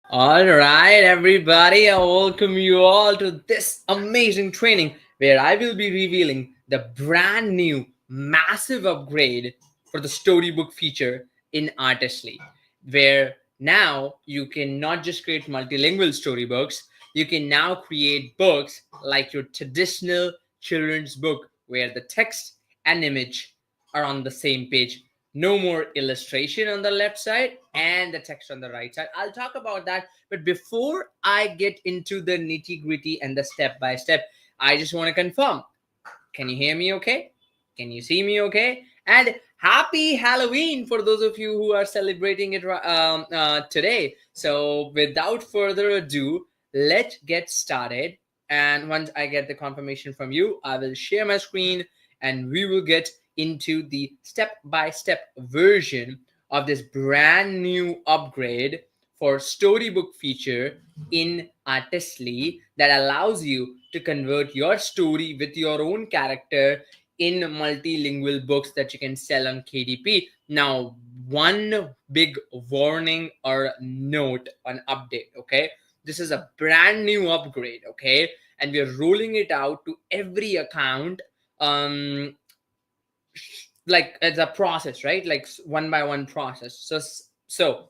All right, everybody, I welcome you all to this amazing training where I will be revealing the brand new massive upgrade for the Storybook feature in Artistly, where now you can not just create multilingual storybooks, you can now create books like your traditional children's book where the text and image are on the same page. No more illustration on the left side and the text on the right side. I'll talk about that. But before I get into the nitty gritty and the step by step, I just want to confirm, can you hear me okay? Can you see me okay? And happy Halloween for those of you who are celebrating it today. So, without further ado, let's get started. And once I get the confirmation from you, I will share my screen and we will get into the step by step version of this brand new upgrade for Storybook feature in Artistly that allows you to convert your story with your own character in multilingual books that you can sell on KDP. Now, one big warning or note on update, okay? This is a brand new upgrade, okay? And we're rolling it out to every account like it's a process, right? Like one by one process. So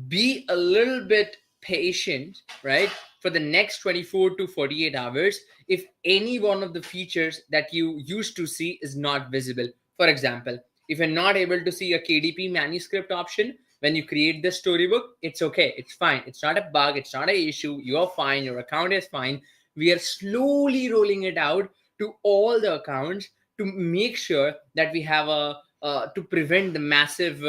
be a little bit patient, right? For the next 24 to 48 hours, if any one of the features that you used to see is not visible. For example, if you're not able to see a KDP manuscript option when you create the storybook, it's okay. It's fine. It's not a bug. It's not an issue. You're fine. Your account is fine. We are slowly rolling it out to all the accounts to make sure that we have a to prevent the massive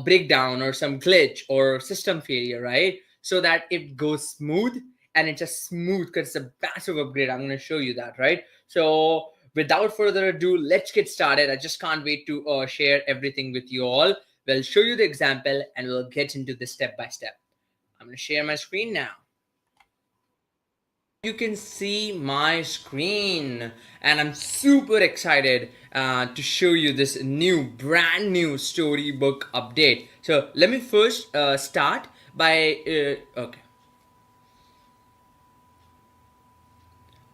breakdown or some glitch or system failure, right? So that it goes smooth, and it's just smooth because it's a massive upgrade. I'm going to show you that, right? So without further ado, let's get started. I just can't wait to share everything with you all. We'll show you the example and we'll get into this step by step. I'm going to share my screen now. You can see my screen and I'm super excited to show you this brand new storybook update. So let me first start by okay.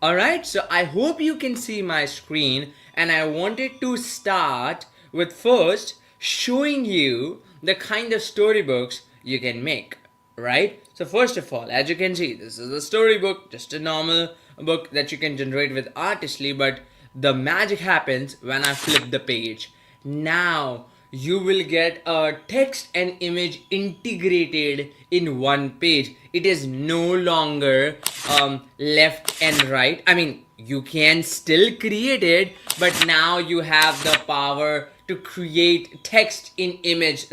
All right, so I hope you can see my screen, and I wanted to start with first showing you the kind of storybooks you can make, right? So first of all, as you can see, this is a storybook, just a normal book that you can generate with Artistly, but the magic happens when I flip the page. Now you will get a text and image integrated in one page. It is no longer left and right. I mean, you can still create it, but now you have the power to create text in image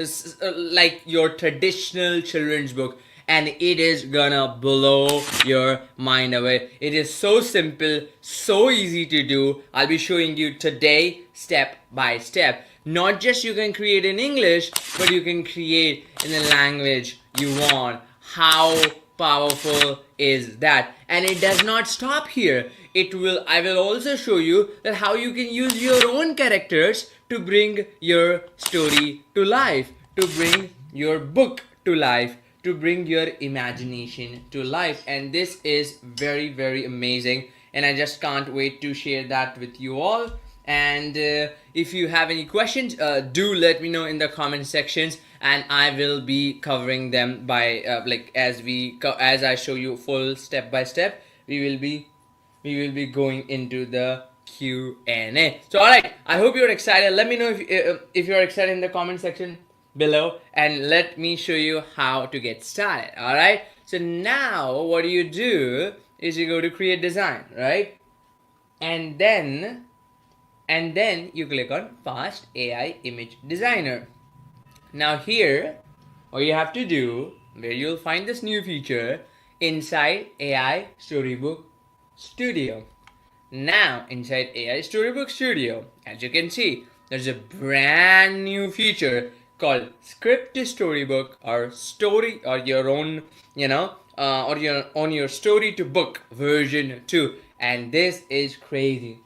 like your traditional children's book, and it is gonna blow your mind away. It is so simple, so easy to do. I'll be showing you today step by step. Not just you can create in English, but you can create in the language you want. How powerful is that? And it does not stop here. I will also show you that how you can use your own characters to bring your story to life, to bring your book to life, to bring your imagination to life. And this is very, very amazing, and I just can't wait to share that with you all. And if you have any questions, do let me know in the comment sections, and I will be covering them by as I show you full step by step. We will be going into the Q&A. So all right, I hope you're excited. Let me know if you're excited in the comment section below, and let me show you how to get started. All right, so now what you do is you go to create design, right? And then you click on fast AI image designer. Now here, what you have to do, where you'll find this new feature inside AI Storybook Studio. Now inside AI Storybook Studio, as you can see, there's a brand new feature called script to storybook, or story, or your own, or your story to book version 2. And this is crazy,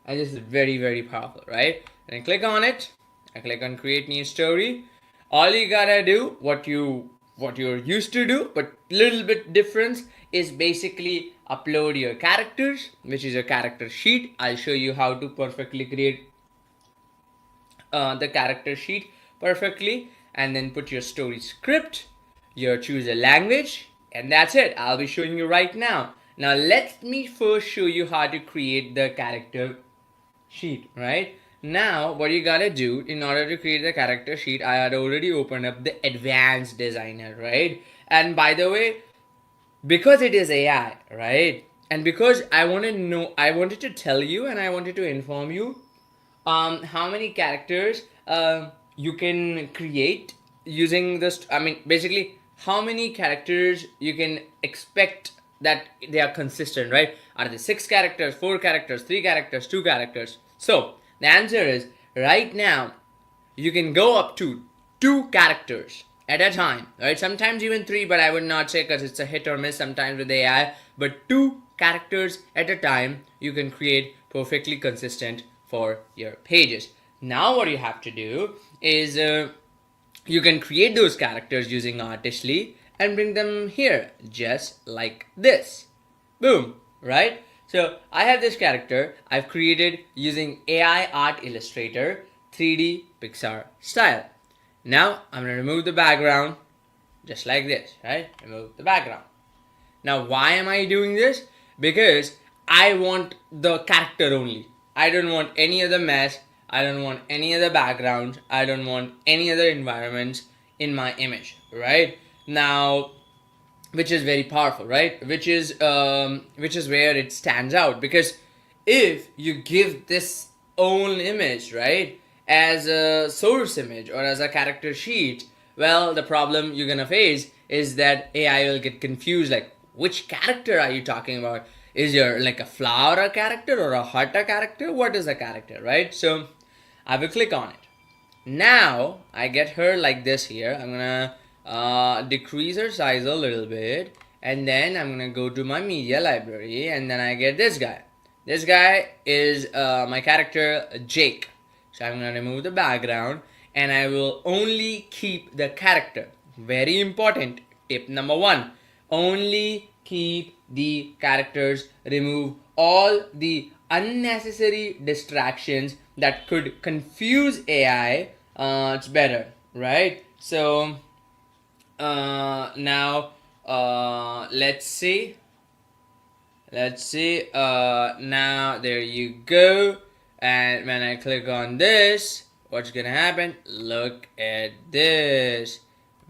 and this is very, very powerful, right? And I click on it, I click on create new story. All you gotta do, what you what you're used to do, but little bit difference is basically upload your characters, which is a character sheet. I'll show you how to perfectly create the character sheet perfectly, and then put your story script, your choose a language, and that's it. I'll be showing you right now. Now let me first show you how to create the character sheet. Right now, what you gotta do in order to create the character sheet, I had already opened up the advanced designer, right? And by the way, because it is AI, right? And because I wanted to tell you and I wanted to inform you how many characters you can create using this. I mean, basically, how many characters you can expect that they are consistent, right? Are they 6 characters, 4 characters, 3 characters, 2 characters? So the answer is right now you can go up to 2 characters at a time, right? Sometimes even 3, but I would not say because it's a hit or miss sometimes with AI. But 2 characters at a time you can create perfectly consistent for your pages. Now what you have to do is you can create those characters using Artistly and bring them here just like this. Boom, right? So I have this character I've created using AI Art Illustrator 3D Pixar style. Now I'm going to remove the background just like this, right? Remove the background. Now why am I doing this? Because I want the character only. I don't want any other mess. I don't want any other backgrounds. I don't want any other environments in my image, right? Now, which is very powerful, right? Which is where it stands out, because if you give this own image, right, as a source image or as a character sheet, well, the problem you're gonna face is that AI will get confused, like, which character are you talking about? Is your like a flower a character or a heart a character? What is a character, right? So I will click on it. Now I get her like this here. I'm gonna decrease her size a little bit, and then I'm gonna go to my media library, and then I get this guy. This guy is my character Jake. So I'm gonna remove the background and I will only keep the character. Very important tip number 1. Only keep the characters. Remove all the unnecessary distractions that could confuse AI. It's better, right? So now let's see. Now there you go. And when I click on this, what's gonna happen? Look at this.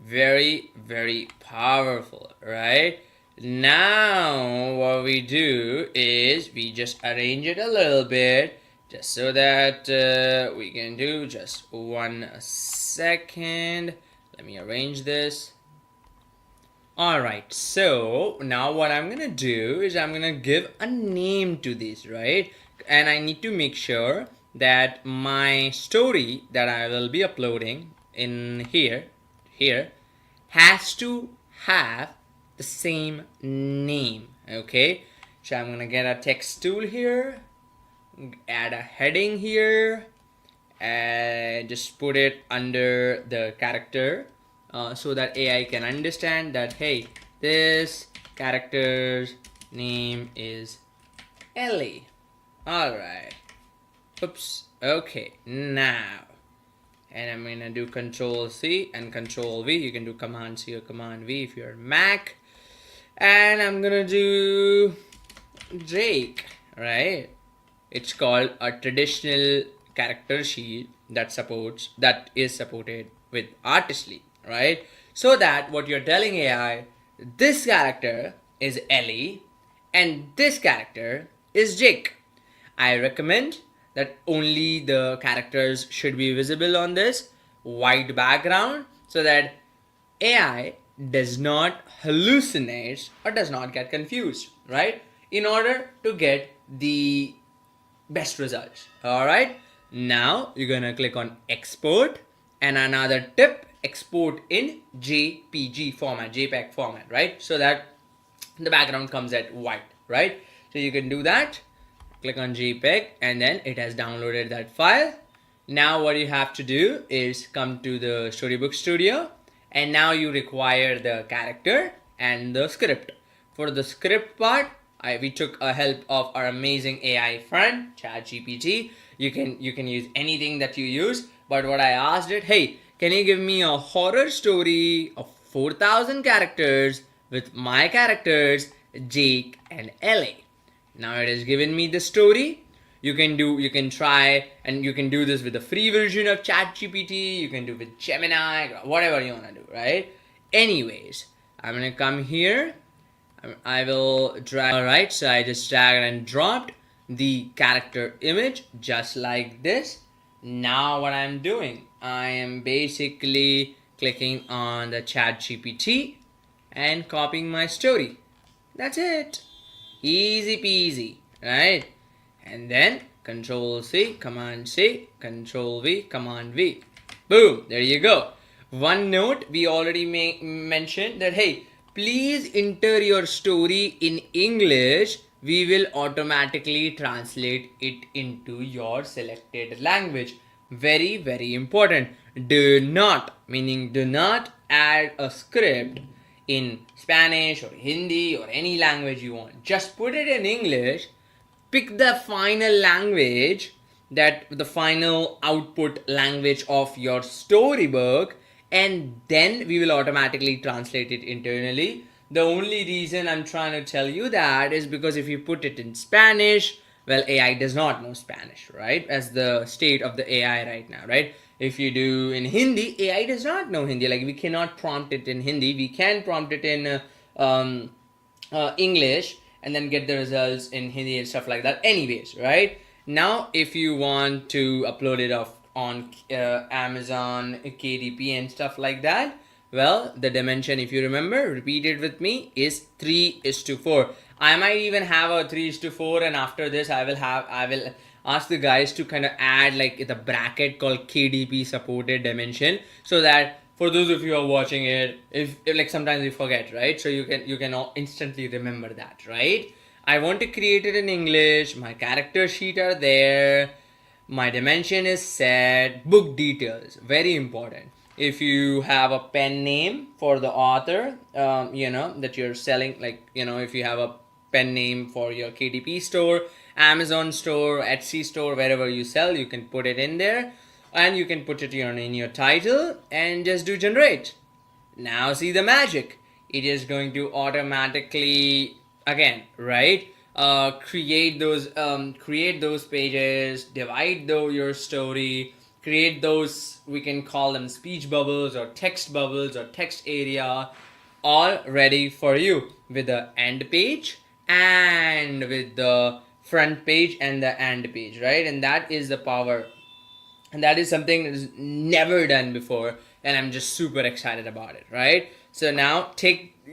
Very, very powerful, right? Now what we do is we just arrange it a little bit, just so that we can do just 1 second. Let me arrange this. Alright, so now what I'm gonna do is I'm gonna give a name to this, right? And I need to make sure that my story that I will be uploading in here has to have the same name. Okay, so I'm gonna get a text tool here, add a heading here, and just put it under the character so that AI can understand that, hey, this character's name is Ellie. Alright. Oops. Okay. Now, and I'm gonna do Control C and Control V. You can do Command C or Command V if you're Mac. And I'm gonna do Drake, right? It's called a traditional character sheet that is supported with Artistly, right? So that what you're telling AI, this character is Ellie and this character is Jake. I recommend that only the characters should be visible on this white background so that AI does not hallucinate or does not get confused, right? In order to get the best results. Alright, now you're gonna click on export, and another tip, export in JPG format, JPEG format, right? So that the background comes at white, right? So you can do that. Click on JPEG and then it has downloaded that file. Now what you have to do is come to the Storybook Studio and now you require the character and the script. For the script part, we took a help of our amazing AI friend ChatGPT. You can use anything that you use, but what I asked it, hey, can you give me a horror story of 4,000 characters with my characters Jake and Ellie? Now it has given me the story. You can try, and you can do this with the free version of ChatGPT. You can do with Gemini, whatever you want to do, right? Anyways, I'm gonna come here. I will drag. Alright, so I just dragged and dropped the character image just like this. Now what I'm doing, I am basically clicking on the ChatGPT and copying my story. That's it. Easy peasy, right? And then Control C, Command C, Control V, Command V. Boom, there you go. One note we already mentioned that, hey, please enter your story in English. We will automatically translate it into your selected language. Very, very important. Do not, meaning do not add a script in Spanish or Hindi or any language you want. Just put it in English. Pick the final language, that the final output language of your storybook, and then we will automatically translate it internally. The only reason I'm trying to tell you that is because if you put it in Spanish, well, AI does not know Spanish, right? As the state of the AI right now, right? If you do in Hindi, AI does not know Hindi. Like, we cannot prompt it in Hindi. We can prompt it in English and then get the results in Hindi and stuff like that. Anyways, right? Now, if you want to upload it on Amazon, KDP and stuff like that, well, the dimension, if you remember, repeat it with me, is 3:4. I might even have a 3:4, and after this I will ask the guys to kind of add like the bracket called KDP supported dimension, so that for those of you who are watching it, if like sometimes we forget, right? So you can all instantly remember that, right? I want to create it in English. My character sheet are there. My dimension is set. Book details, very important. If you have a pen name for the author, that you're selling, like, if you have a pen name for your KDP store, Amazon store, Etsy store, wherever you sell, you can put it in there, and you can put it in your title and just do generate. Now see the magic. It is going to automatically, again, right, create those pages, divide your story, create those, we can call them speech bubbles or text area, all ready for you with the end page and with the front page and the end page, right? And that is the power, and that is something that is never done before, and I'm just super excited about it, right? So now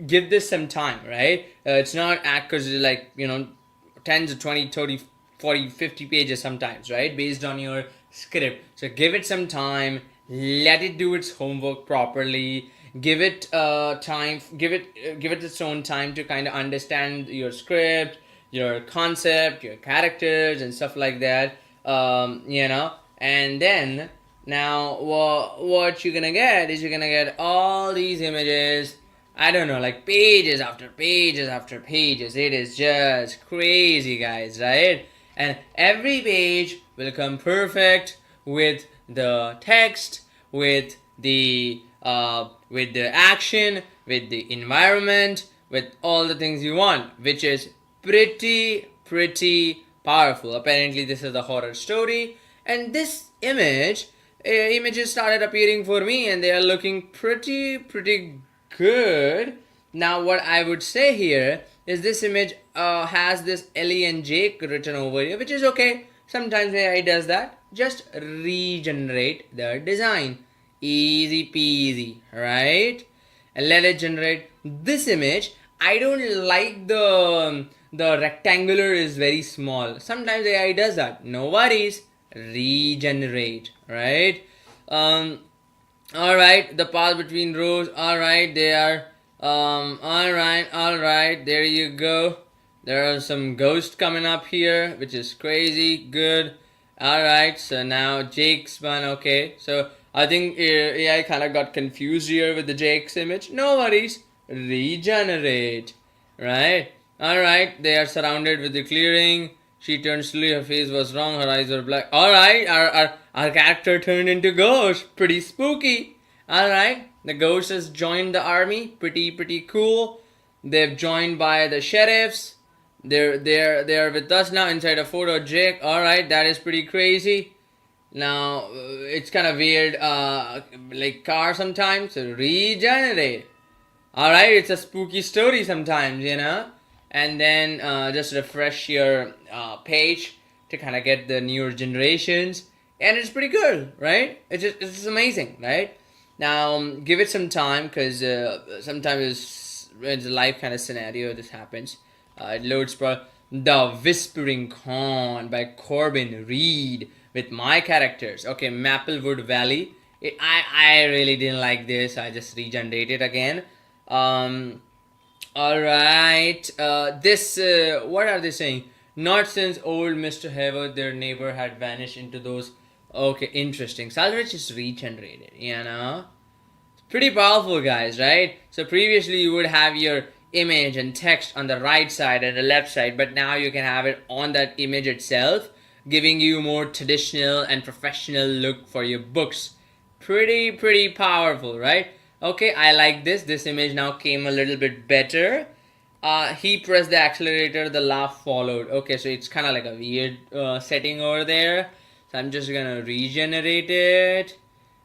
give this some time, right? It's not because like 10 to 20, 30, 40, 50 pages sometimes, right, based on your script. So give it some time, let it do its homework properly, give it time, give it its own time to kind of understand your script, your concept, your characters and stuff like that. And then now what you're gonna get is you're gonna get all these images, I don't know, like pages after pages after pages. It is just crazy, guys, right? And every page will come perfect with the text, with the action, with the environment, with all the things you want, which is pretty powerful. Apparently this is the horror story, and this images started appearing for me, and they are looking pretty good. Now what I would say here is this image has this Ellie and Jake written over here, which is okay. Sometimes AI does that. Just regenerate the design. Easy peasy, right? And let it generate this image. I don't like the rectangular is very small. Sometimes AI does that. No worries. Regenerate, right? Alright, the path between rows. Alright, they are alright, there you go. There are some ghosts coming up here, which is crazy good. Alright, so now Jake's one. Okay, so I think AI kind of got confused here with the Jake's image. No worries. Regenerate. Right? Alright, they are surrounded with the clearing. She turned slowly, her face was wrong, her eyes were black. Alright, our character turned into ghost. Pretty spooky. Alright, the ghost has joined the army. Pretty cool. They've joined by the sheriffs. They're with us now inside a photo of Jake. Alright, that is pretty crazy. Now it's kind of weird, like car sometimes. So regenerate. All right, it's a spooky story sometimes, and then just refresh your page to kind of get the newer generations, and it's pretty good, right? It's just amazing, right? Now give it some time because sometimes it's a live kind of scenario. This happens. It loads for The Whispering Con by Corbin Reed with my characters. Okay, Maplewood Valley. I really didn't like this. I just regenerated again. Um, all right. This what are they saying? Not since old Mr. Hayward, their neighbor, had vanished into those. Okay, interesting. Salvage is regenerated. Pretty powerful, guys, right? So previously you would have your image and text on the right side and the left side, but now you can have it on that image itself, giving you more traditional and professional look for your books. Pretty powerful, right? Okay, I like this image now came a little bit better. He pressed the accelerator, the laugh followed. Okay, so it's kind of like a weird setting over there, so I'm just gonna regenerate it,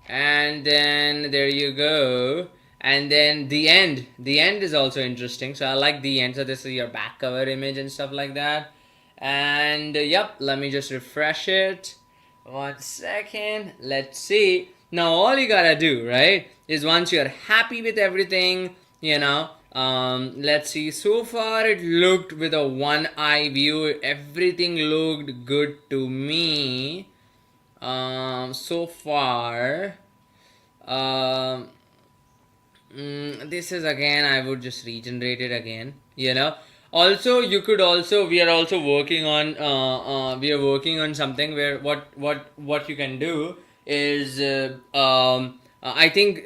and then there you go. And then the end is also interesting, so I like the end. So this is your back cover image and stuff like that. And yep, let me just refresh it. 1 second, let's see. Now all you gotta do, right, is once you're happy with everything, let's see. So far it looked with a one eye view, everything looked good to me. So far, this is again, I would just regenerate it again. Also, you could also, we are also working on something where what you can do is I think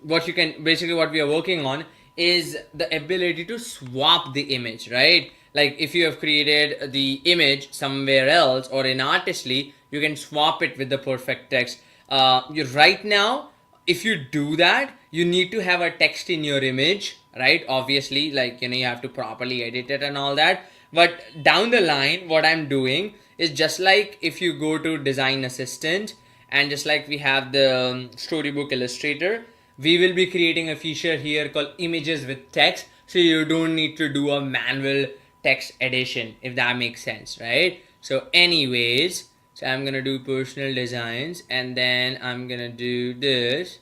what you can basically, what we are working on is the ability to swap the image, right? Like if you have created the image somewhere else or in Artistly, you can swap it with the perfect text. You right now, if you do that, you need to have a text in your image, right? Obviously, like you have to properly edit it and all that. But down the line, what I'm doing is just like if you go to Design Assistant, and just like we have the Storybook Illustrator, we will be creating a feature here called Images with Text, so you don't need to do a manual text edition, if that makes sense, right? So anyways, so I'm gonna do personal designs, and then I'm gonna do this,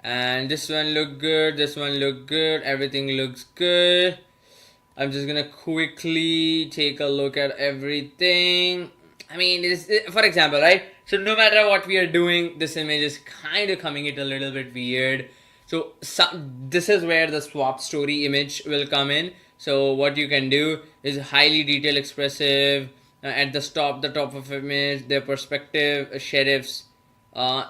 and this one look good, this one look good, everything looks good. I'm just gonna quickly take a look at everything. I mean, for example, right? So no matter what we are doing, this image is kind of coming it a little bit weird. So this is where the swap story image will come in. So what you can do is highly detailed, expressive, at the top of image, their perspective, sheriffs,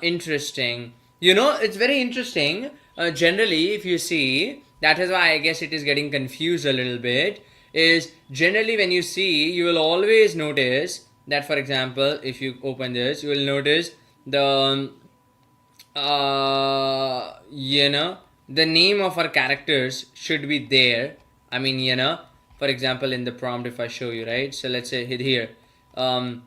interesting. It's very interesting. Generally, if you see, that is why I guess it is getting confused a little bit, is generally when you see, you will always notice that, for example, if you open this, you will notice the the name of our characters should be there. I mean, for example, in the prompt, if I show you, right? So let's say hit here, highlight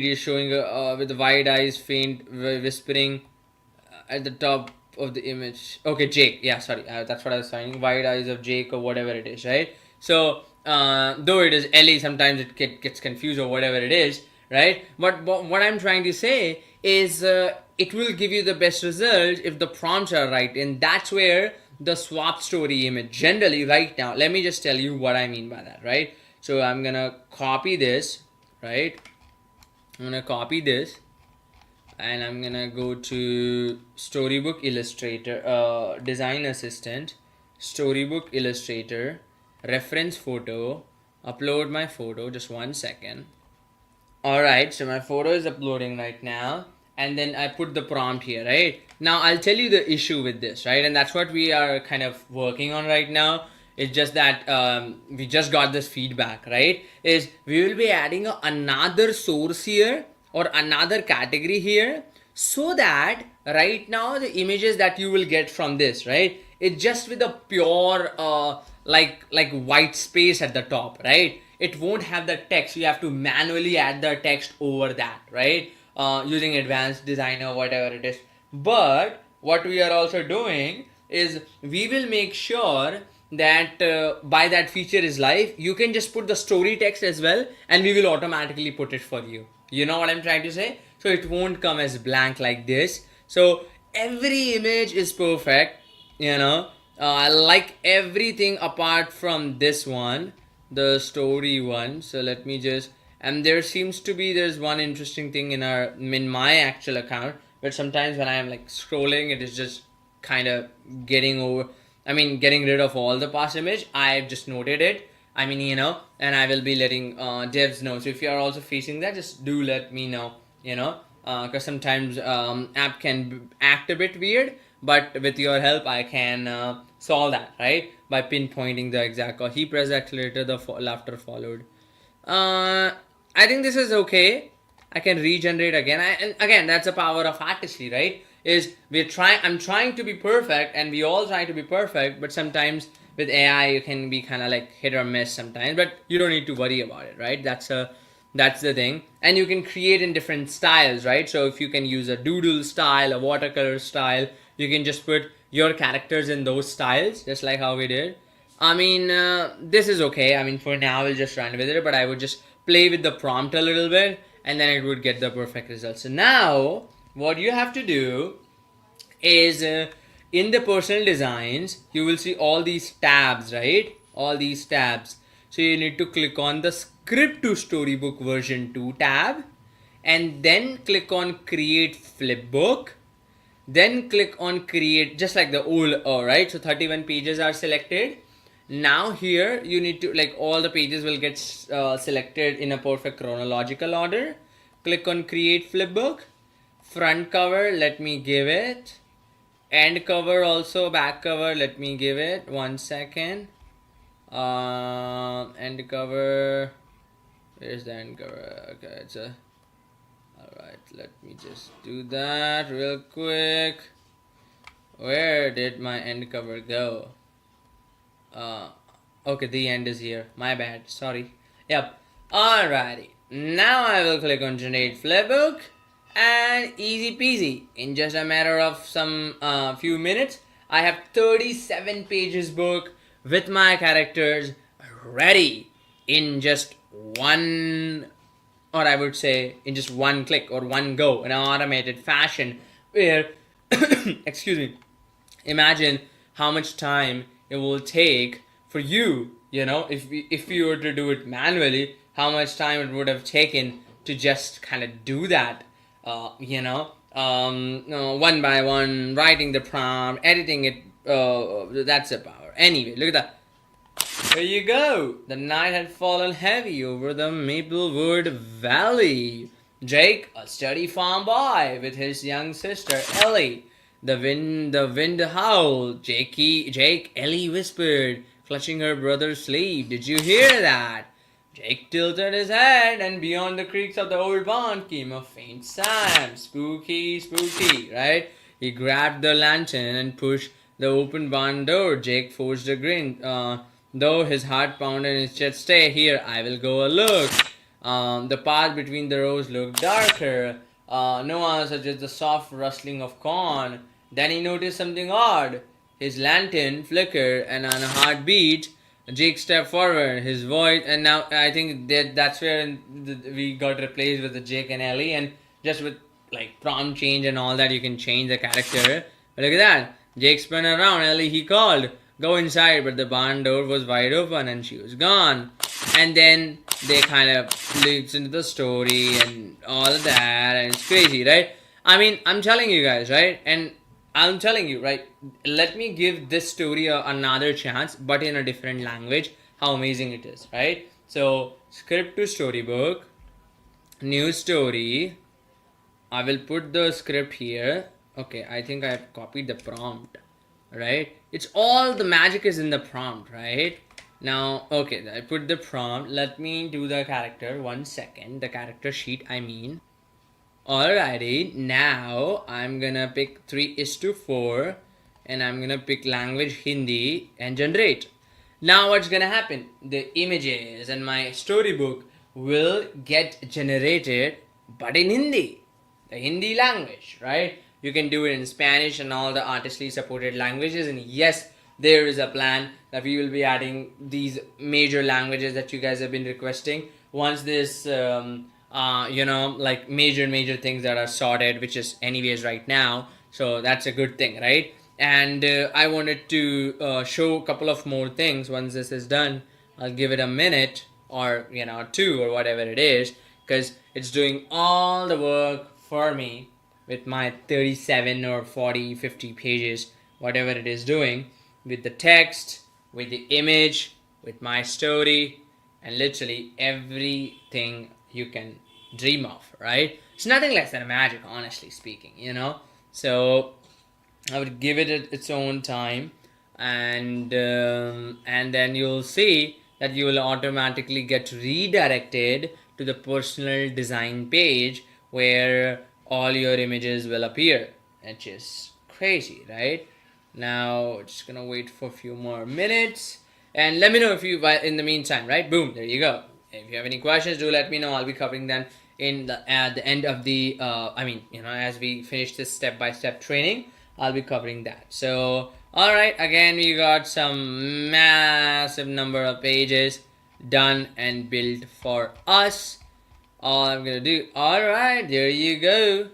is showing with the wide eyes, faint whispering at the top of the image. Okay, Jake. Yeah, sorry, that's what I was saying. Wide eyes of Jake or whatever it is, right? So though it is Ellie, sometimes it gets confused or whatever it is, right? But what I'm trying to say is it will give you the best result if the prompts are right, and that's where the swap story image generally right now. Let me just tell you what I mean by that, right? So I'm gonna copy this, right? I'm gonna copy this, and I'm gonna go to Storybook Illustrator, Design Assistant, Storybook Illustrator, reference photo, upload my photo. Just 1 second. Alright, so my photo is uploading right now, and then I put the prompt here, right? Now I'll tell you the issue with this, right? And that's what we are kind of working on right now. It's just that we just got this feedback, right? Is we will be adding another source here or another category here, so that right now the images that you will get from this, right, it's just with a pure like white space at the top, right? It won't have the text. You have to manually add the text over that, right? Using advanced designer, whatever it is. But what we are also doing is we will make sure that by that feature is live, you can just put the story text as well, and we will automatically put it for you. You know what I'm trying to say? So it won't come as blank like this. So every image is perfect, you know. I like everything apart from this one, the story one. So let me just, and there seems to be, there's one interesting thing in my actual account, but sometimes when I am like scrolling, it is just kind of getting rid of all the past image. I've just noted it. And I will be letting devs know. So if you are also facing that, just do let me know, because sometimes app can act a bit weird, but with your help, I can solve that, right? By pinpointing the exact call. He pressed the accelerator, the laughter followed. I think this is okay. I can regenerate again. And again, that's the power of Artistly, right? Is I'm trying to be perfect, and we all try to be perfect, but sometimes with AI you can be kind of like hit or miss sometimes, but you don't need to worry about it, right? That's the thing. And you can create in different styles, right? So if you can use a doodle style, a watercolor style, you can just put your characters in those styles, just like how we did. This is okay. For now we'll just run with it, but I would just play with the prompt a little bit, and then it would get the perfect result. So now what you have to do is in the personal designs, you will see all these tabs, right? All these tabs. So you need to click on the script to Storybook version 2 tab, and then click on create flipbook. Then click on create, just like the old, right? So 31 pages are selected. Now here you need to, like, all the pages will get selected in a perfect chronological order. Click on create flipbook. Front cover, let me give it. End cover also, back cover, let me give it. 1 second. End cover. Where's the end cover? Okay, it's a. Alright, let me just do that real quick. Where did my end cover go? Okay, the end is here. My bad, sorry. Yep. Alrighty. Now I will click on generate flipbook, and easy peasy. In just a matter of some few minutes, I have 37 pages book with my characters ready in just one, or I would say in just one click or one go, in an automated fashion, where excuse me, imagine how much time it will take for you, if you were to do it manually, how much time it would have taken to just kind of do that, one by one, writing the prompt, editing it. That's the power. Anyway, look at that. There you go. The night had fallen heavy over the Maplewood Valley. Jake, a steady farm boy, with his young sister Ellie. The wind howled. Jake, Ellie whispered, clutching her brother's sleeve. Did you hear that? Jake tilted his head, and beyond the creaks of the old barn came a faint sound. Spooky, spooky, right? He grabbed the lantern and pushed the open barn door. Jake forced a grin, though his heart pounded in his chest. Stay here, I will go a look. The path between the rows looked darker. No answer, just the soft rustling of corn. Then he noticed something odd. His lantern flickered, and on a heartbeat, Jake stepped forward, his voice, and now I think that's where we got replaced with the Jake and Ellie, and just with like prompt change and all that, you can change the character. But look at that. Jake spun around. Ellie, he called, go inside, but the barn door was wide open and she was gone. And then they kind of leads into the story and all of that, and it's crazy, right? I'm telling you guys, right? And I'm telling you, right? Let me give this story another chance, but in a different language. How amazing it is, right? So, script to Storybook, new story, I will put the script here. Okay, I think I've copied the prompt, right? It's all the magic is in the prompt, right? Now, okay, I put the prompt. Let me do the character. 1 second. The character sheet, I mean. Alrighty, now I'm gonna pick 3:4 and I'm gonna pick language Hindi and generate. Now what's gonna happen? The images and my storybook will get generated, but in Hindi, the Hindi language, right? You can do it in Spanish and all the Artistly supported languages. And yes, there is a plan that we will be adding these major languages that you guys have been requesting. Once this, like major things that are sorted, which is anyways right now. So that's a good thing, right? And I wanted to show a couple of more things. Once this is done, I'll give it a minute or two or whatever it is, because it's doing all the work for me with my 37 or 40 50 pages, whatever it is doing, with the text, with the image, with my story, and literally everything you can dream of, right? It's nothing less than magic, honestly speaking, so I would give it its own time, and then you'll see that you will automatically get redirected to the personal design page where all your images will appear, which is crazy, right? Now just gonna wait for a few more minutes, and let me know if you, in the meantime, right? Boom, there you go. If you have any questions, do let me know. I'll be covering them at the end of the as we finish this step-by-step training, I'll be covering that. So all right, again, we got some massive number of pages done and built for us. All I'm gonna do, all right, there you go.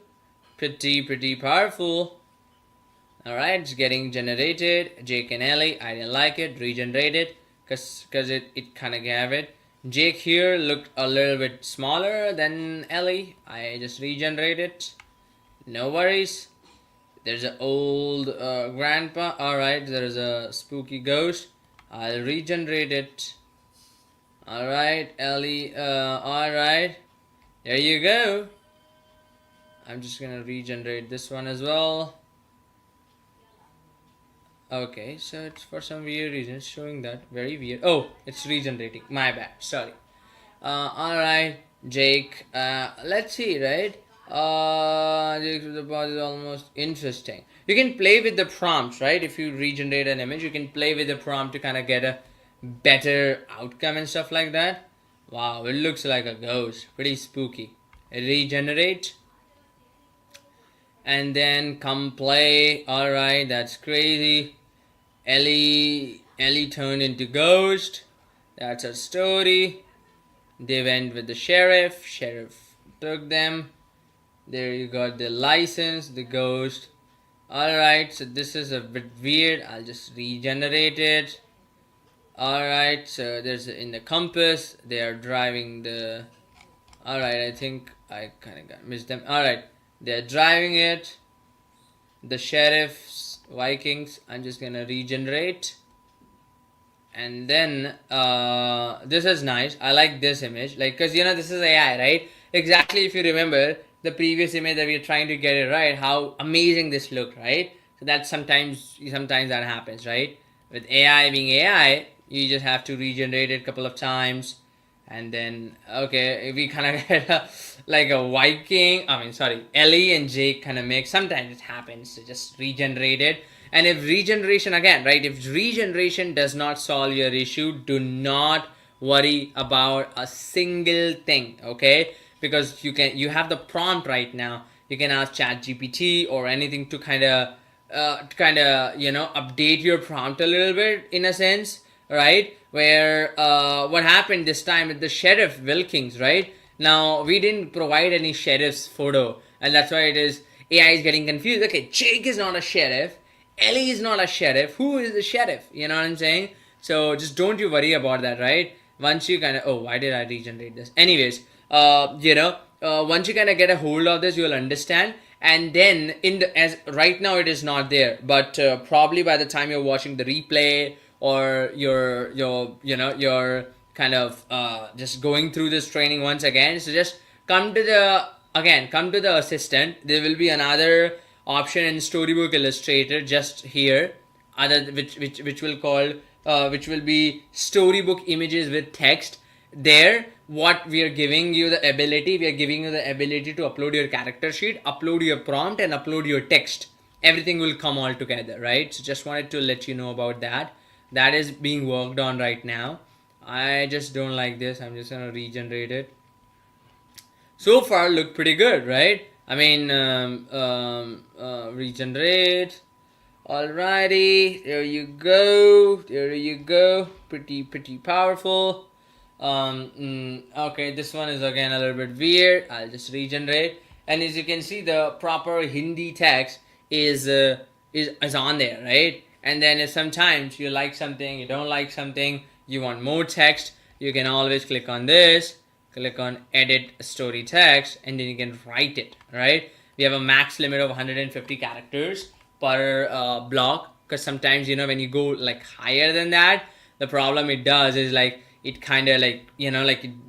Pretty powerful. All right, it's getting generated. Jake and Ellie, I didn't like it. Regenerate it because it kind of gave it. Jake here looked a little bit smaller than Ellie. I just regenerated it. No worries. There's an old grandpa. Alright, there's a spooky ghost. I'll regenerate it. Alright, Ellie. Alright. There you go. I'm just gonna regenerate this one as well. Okay, so it's for some weird reason showing that. Very weird. Oh, it's regenerating. My bad. Sorry. Alright, Jake. Let's see, right? The boss is almost interesting. You can play with the prompts, right? If you regenerate an image, you can play with the prompt to kind of get a better outcome and stuff like that. Wow, it looks like a ghost. Pretty spooky. Regenerate. And then come play. Alright, that's crazy. Ellie turned into ghost. That's a story. They went with the sheriff. Sheriff took them. There you got the license, the ghost. Alright, so this is a bit weird. I'll just regenerate it. Alright, so there's in the compass. They are driving the... Alright, I think I kind of missed them. Alright, they're driving it. The sheriff's Vikings. I'm just gonna regenerate. And then this is nice. I like this image, like, because this is AI, right? Exactly. If you remember the previous image that we are trying to get it right, how amazing this looked, right? So that sometimes that happens, right? With AI being AI, you just have to regenerate it a couple of times, and then okay, we kind of get like a Viking. Ellie and Jake kind of mix. Sometimes it happens. So just regenerate it. And if regeneration again, right? If regeneration does not solve your issue, do not worry about a single thing, okay? Because you have the prompt right now. You can ask ChatGPT or anything to kind of update your prompt a little bit, in a sense, right? Where what happened this time with the sheriff Wilkins, right? Now we didn't provide any sheriff's photo, and that's why AI is getting confused. Okay, Jake is not a sheriff. Ellie is not a sheriff. Who is the sheriff? You know what I'm saying? So just don't you worry about that, right? Once you kind of, oh, why did I regenerate this? Anyways, once you kind of get a hold of this, you'll understand. And then as right now it is not there, but probably by the time you're watching the replay, or you're kind of just going through this training once again, so just come to the again, come to the assistant. There will be another option in Storybook Illustrator just here, other which will call which will be Storybook images with text. There, what we are giving you the ability, we are giving you the ability to upload your character sheet, upload your prompt, and upload your text. Everything will come all together, right? So just wanted to let you know about that. That is being worked on right now. I just don't like this. I'm just gonna regenerate it. So far look pretty good, right? I mean, regenerate. Alrighty, there you go. There you go. Pretty powerful. Okay, this one is again a little bit weird. I'll just regenerate, and as you can see, the proper Hindi text is on there, right? And then if sometimes you like something, you don't like something, you want more text, you can always click on this, click on edit story text, and then you can write it, right? We have a max limit of 150 characters per block, because sometimes, when you go like higher than that, the problem it does is like it kind of like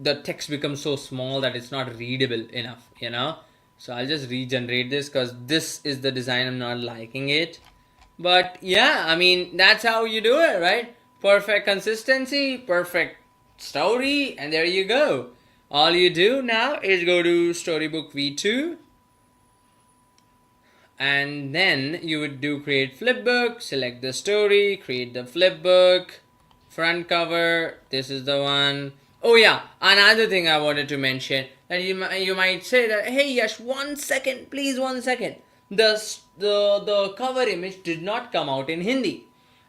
the text becomes so small that it's not readable enough. So I'll just regenerate this because this is the design. I'm not liking it, but yeah, I mean, that's how you do it, right? Perfect consistency, perfect story, and there you go. All you do now is go to Storybook V2, and then you would do create flipbook, select the story, create the flipbook, front cover, this is the one. Oh yeah, another thing I wanted to mention, that you might say that, hey Yash, 1 second, please, 1 second. The cover image did not come out in Hindi.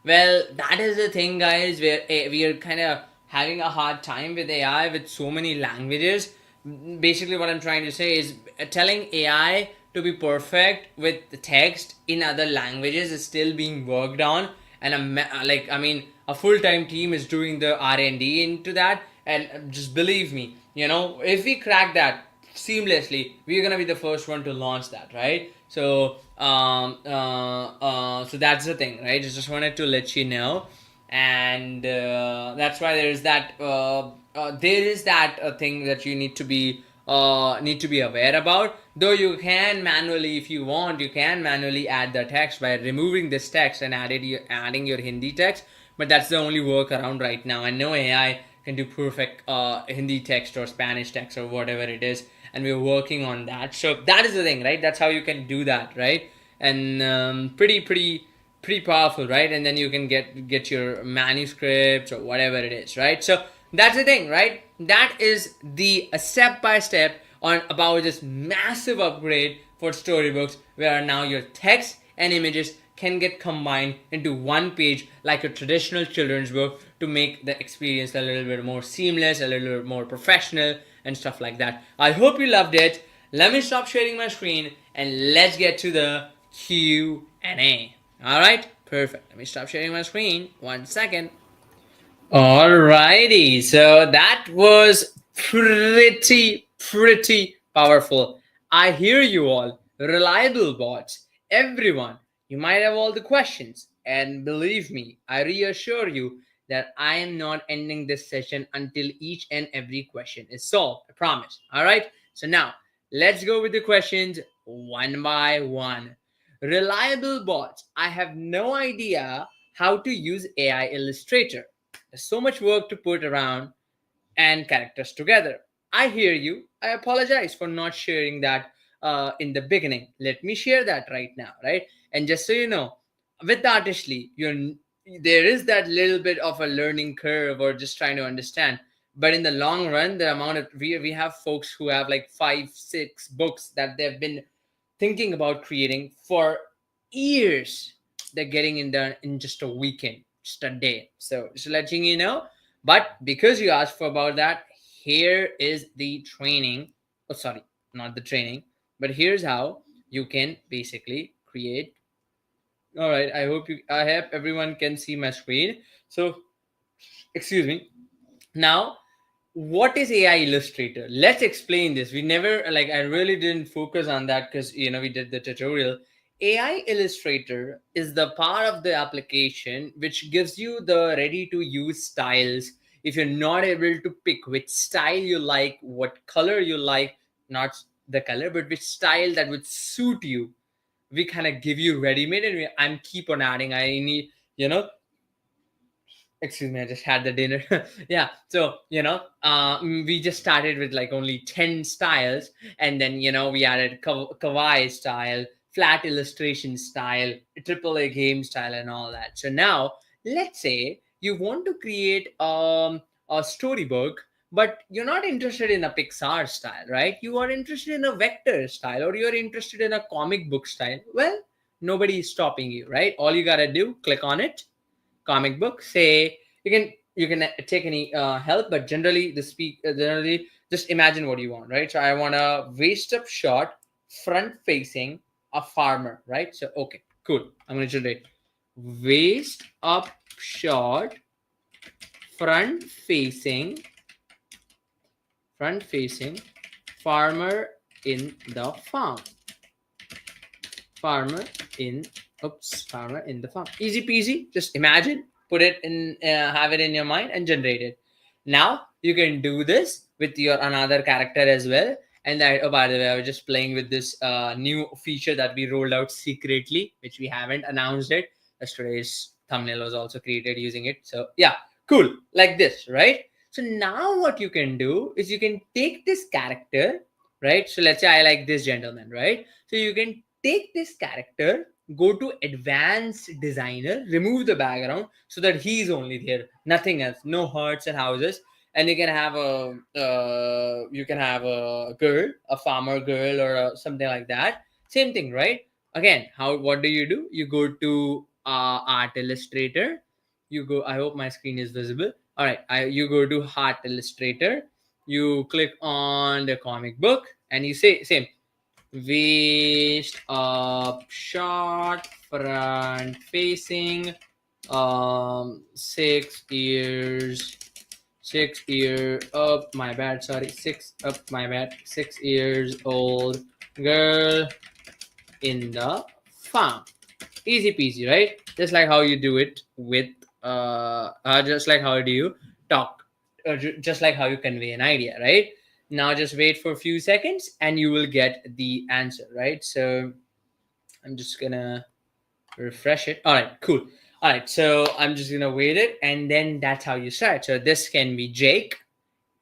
Well, that is the thing, guys, where we are kind of having a hard time with AI with so many languages. Basically, what I'm trying to say is telling AI to be perfect with the text in other languages is still being worked on, and a full-time team is doing the R&D into that. And just believe me, if we crack that seamlessly, we're gonna be the first one to launch that, right? So so that's the thing, right? Just wanted to let you know. And that's why there is that thing that you need to be aware about. Though you can manually, if you want, you can manually add the text by removing this text and adding your Hindi text, but that's the only workaround right now. And no AI can do perfect Hindi text or Spanish text or whatever it is, and we're working on that. So that is the thing, right? That's how you can do that, right? And pretty powerful, right? And then you can get your manuscripts or whatever it is, right? So that's the thing, right? That is the step by step on about this massive upgrade for storybooks, where now your text and images can get combined into one page like a traditional children's book, to make the experience a little bit more seamless, a little bit more professional, and stuff like that. I hope you loved it. Let me stop sharing my screen and let's get to the Q&A. All right, perfect. Let me stop sharing my screen. 1 second. Alrighty, so that was pretty powerful. I hear you all, reliable bots, everyone. You might have all the questions, and believe me, I reassure you that I am not ending this session until each and every question is solved. I promise. All right, so now let's go with the questions one by one. Reliable bots. I have no idea how to use AI Illustrator. There's so much work to put around and characters together. I hear you. I apologize for not sharing that in the beginning. Let me share that right now, right? And just so you know, with Artistly, there is that little bit of a learning curve or just trying to understand. But in the long run, the amount of we have folks who have like 5, 6 books that they've been thinking about creating for years. They're getting in done in just a weekend, just a day. So just letting you know. But because you asked for about that, here is the training. Oh, sorry, not the training, but here's how you can basically create. All right, I hope everyone can see my screen. So excuse me. Now, what is AI Illustrator? Let's explain this. We never, like, I really didn't focus on that because we did the tutorial. AI Illustrator is the part of the application which gives you the ready to use styles. If you're not able to pick which style you like, what color you like, not the color, but which style that would suit you. We kind of give you ready made, and I'm keep on adding. I need, excuse me, I just had the dinner. Yeah, so we just started with like only 10 styles, and then we added kawaii style, flat illustration style, triple A game style, and all that. So now let's say you want to create a storybook, but you're not interested in a Pixar style, right? You are interested in a vector style, or you're interested in a comic book style. Well, nobody is stopping you, right? All you gotta do, click on it, comic book. Say you can take any help, but generally just imagine what you want, right? So I want a waist up shot, front facing, a farmer, right? So okay, cool. I'm gonna generate waist up shot, front facing, farmer in the farm, farmer in farmer in the farm. Easy peasy. Just imagine, put it in, have it in your mind, and generate it. Now you can do this with your another character as well. And that, oh, by the way, I was just playing with this new feature that we rolled out secretly, which we haven't announced it. Yesterday's thumbnail was also created using it. So yeah, cool. Like this, right? So now what you can do is you can take this character, right? So let's say I like this gentleman, right? So you can take this character, go to advanced designer, remove the background so that he's only there, nothing else, no hearts and houses. And you can have a girl, a farmer girl, or something like that. Same thing, right? Again, what do? You go to art illustrator. You go, I hope my screen is visible. All right, you go to art illustrator, you click on the comic book, and you say same, waist up short, front facing, 6 ears, 6 year up, my bad, sorry, 6 years old girl in the farm. Easy peasy, right? Just like how you do it with just like how do you talk, just like how you convey an idea, right? Now just wait for a few seconds and you will get the answer, right? So I'm just gonna refresh it. All right, cool. All right, so I'm just gonna wait it, and then that's how you start. So this can be Jake,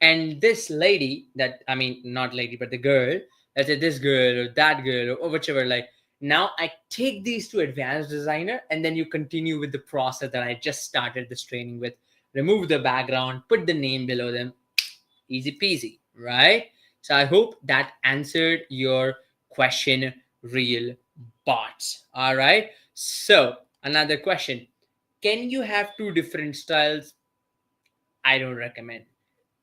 and this lady, that, I mean, not lady, but the girl, let's say this girl or that girl or whichever, like, now I take these to advanced designer, and then you continue with the process that I just started this training with. Remove the background, put the name below them. Easy peasy, right? So I hope that answered your question, real bots. All right, so another question: can you have two different styles? I don't recommend.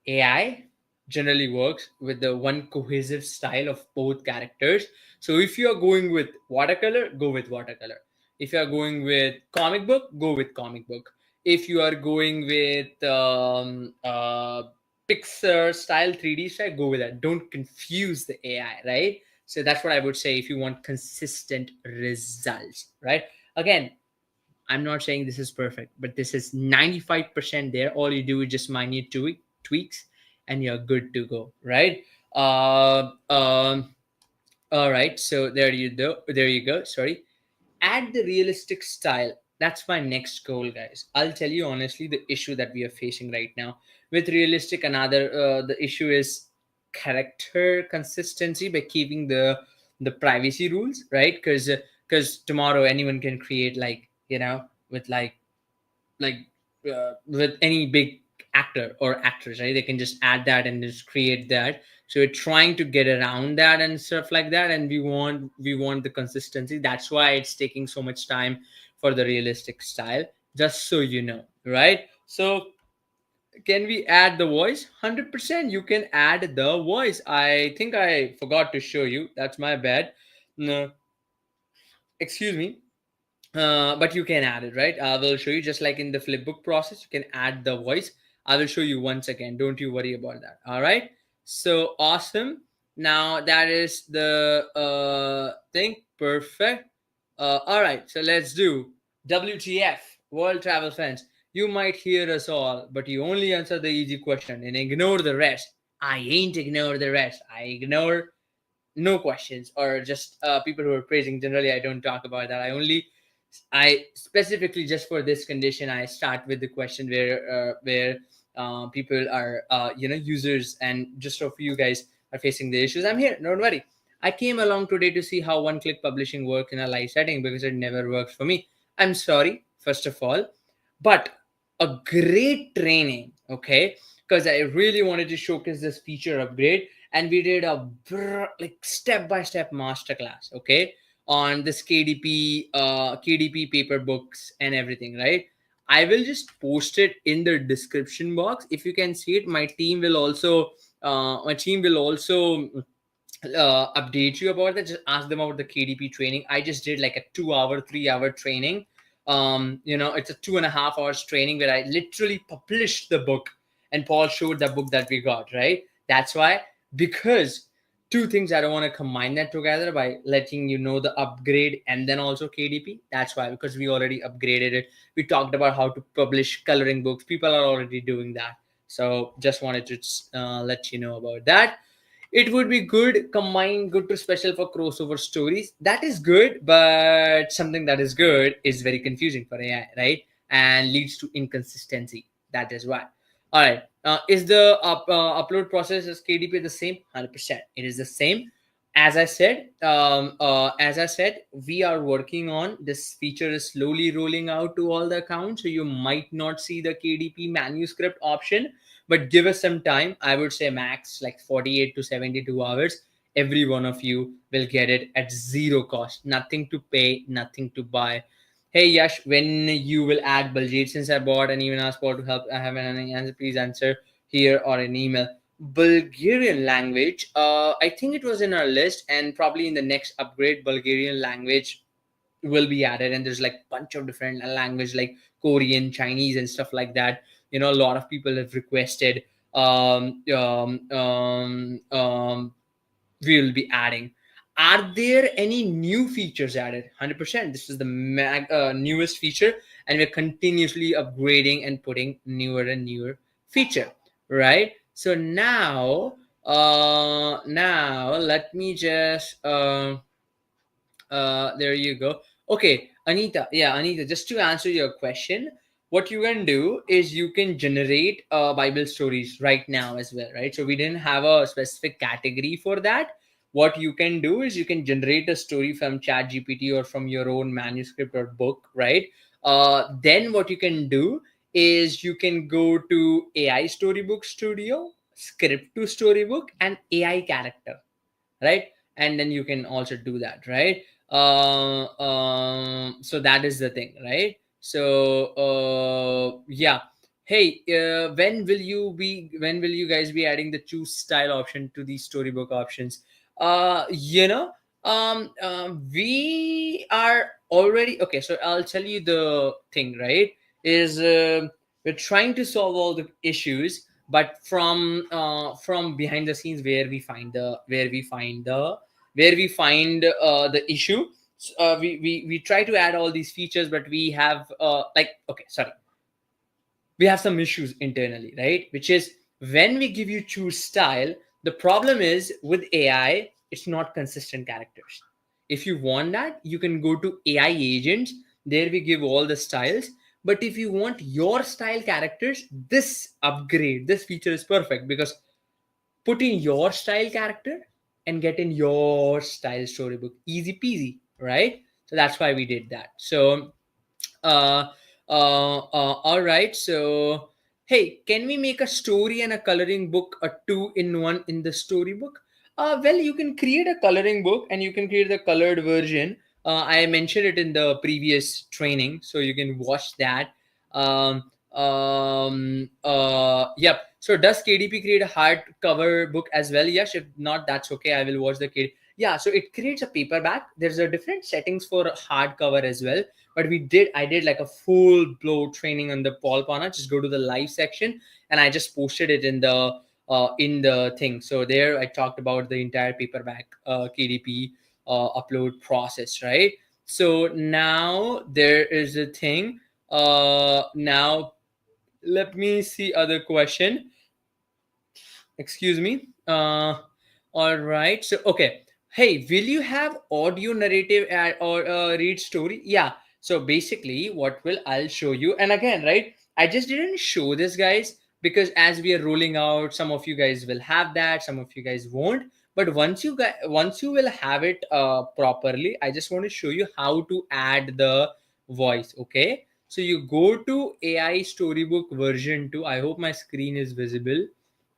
AI generally works with the one cohesive style of both characters. So if you are going with watercolor, go with watercolor. If you are going with comic book, go with comic book. If you are going with Pixar style, 3D style, go with that. Don't confuse the AI, right? So that's what I would say if you want consistent results, right? Again, I'm not saying this is perfect, but this is 95% there. All you do is just minute tweaks, and you're good to go, right? All right. So there you go. There you go. Sorry. Add the realistic style. That's my next goal, guys. I'll tell you honestly, the issue that we are facing right now with realistic, another the issue is character consistency by keeping the privacy rules, right? Because tomorrow anyone can create, like, with like with any big actor or actress, right? They can just add that and just create that. So we're trying to get around that and stuff like that, and we want the consistency. That's why it's taking so much time for the realistic style, just so you know, right? So can we add the voice? 100% you can add the voice. I think I forgot to show you, that's my bad. No, excuse me. But you can add it, right? I will show you, just like in the flipbook process, you can add the voice. I will show you once again, don't you worry about that. All right, so awesome. Now that is the thing. Perfect. All right, so let's do WTF, world travel fans. You might hear us all, but you only answer the easy question and ignore the rest. I ain't ignore the rest. I ignore no questions, or just people who are praising. Generally, I don't talk about that. I specifically, just for this condition, I start with the question where people are, users, and just of you guys are facing the issues. I'm here, don't worry. I came along today to see how one-click publishing works in a live setting, because it never works for me. I'm sorry, first of all, but a great training, okay? Because I really wanted to showcase this feature upgrade, and we did a like step-by-step masterclass, okay, on this KDP paper books and everything, right? I will just post it in the description box. If you can see it, my team will also update you about that. Just ask them about the KDP training. I just did like a 2 hour, 3 hour training. It's a 2.5 hours training where I literally published the book, and Paul showed the book that we got, right? That's why, because two things, I don't want to combine that together by letting you know the upgrade and then also KDP. That's why, because we already upgraded it. We talked about how to publish coloring books. People are already doing that. So just wanted to let you know about that. It would be good combine good to special for crossover stories. That is good, but something that is good is very confusing for AI, right? And leads to inconsistency. That is why. All right. Is the upload process as KDP the same? 100%. It is the same. As I said, we are working on this feature is slowly rolling out to all the accounts, so you might not see the KDP manuscript option, but give us some time. I would say max like 48 to 72 hours. Every one of you will get it at zero cost. Nothing to pay, nothing to buy. Hey Yash, when you will add Baljeet, since I bought and even asked Paul to help, I have an answer. Please answer here or an email. Bulgarian language. I think it was in our list, and probably in the next upgrade, Bulgarian language will be added. And there's like bunch of different language like Korean, Chinese, and stuff like that. A lot of people have requested. Um, um, um, um, we will be adding. Are there any new features added? 100%. This is the newest feature, and we're continuously upgrading and putting newer and newer feature. Right. So now let me just there you go. Okay, Anita. Yeah, Anita, just to answer your question, what you can do is you can generate Bible stories right now as well, right? So we didn't have a specific category for that. What you can do is you can generate a story from Chat GPT or from your own manuscript or book, right? Then what you can do is you can go to AI Storybook Studio, Script to Storybook, and AI Character, right? And then you can also do that, right? So that is the thing, right? So yeah. Hey, when will you guys be adding the choose style option to the storybook options? uh you know we are already okay. So I'll tell you the thing, right? Is we're trying to solve all the issues, but from behind the scenes, where we find the issue. We try to add all these features, but we have we have some issues internally, right? Which is when we give you choose style, the problem is with AI, it's not consistent characters. If you want that, you can go to AI agents. There we give all the styles. But if you want your style characters, this feature is perfect, because put in your style character and get in your style storybook, easy peasy, right? So that's why we did that. So uh, all right. So, hey, can we make a story and a coloring book, a two-in-one in the storybook? Well, you can create a coloring book and you can create the colored version. I mentioned it in the previous training, so you can watch that. Yep. So, does KDP create a hardcover book as well? Yes. If not, that's okay. I will watch the KDP. Yeah. So it creates a paperback. There's a different settings for hardcover as well, but I did like a full blow training on the Paul Pana. Just go to the live section, and I just posted it in the thing. So there I talked about the entire paperback KDP upload process, right? So now there is a thing. Now let me see other question. Excuse me. All right. So okay. Hey, will you have audio narrative or read story? Yeah. So basically, what will I'll show you? And again, right? I just didn't show this, guys, because as we are rolling out, some of you guys will have that, some of you guys won't. But once you will have it properly, I just want to show you how to add the voice. Okay. So you go to AI Storybook version 2. I hope my screen is visible.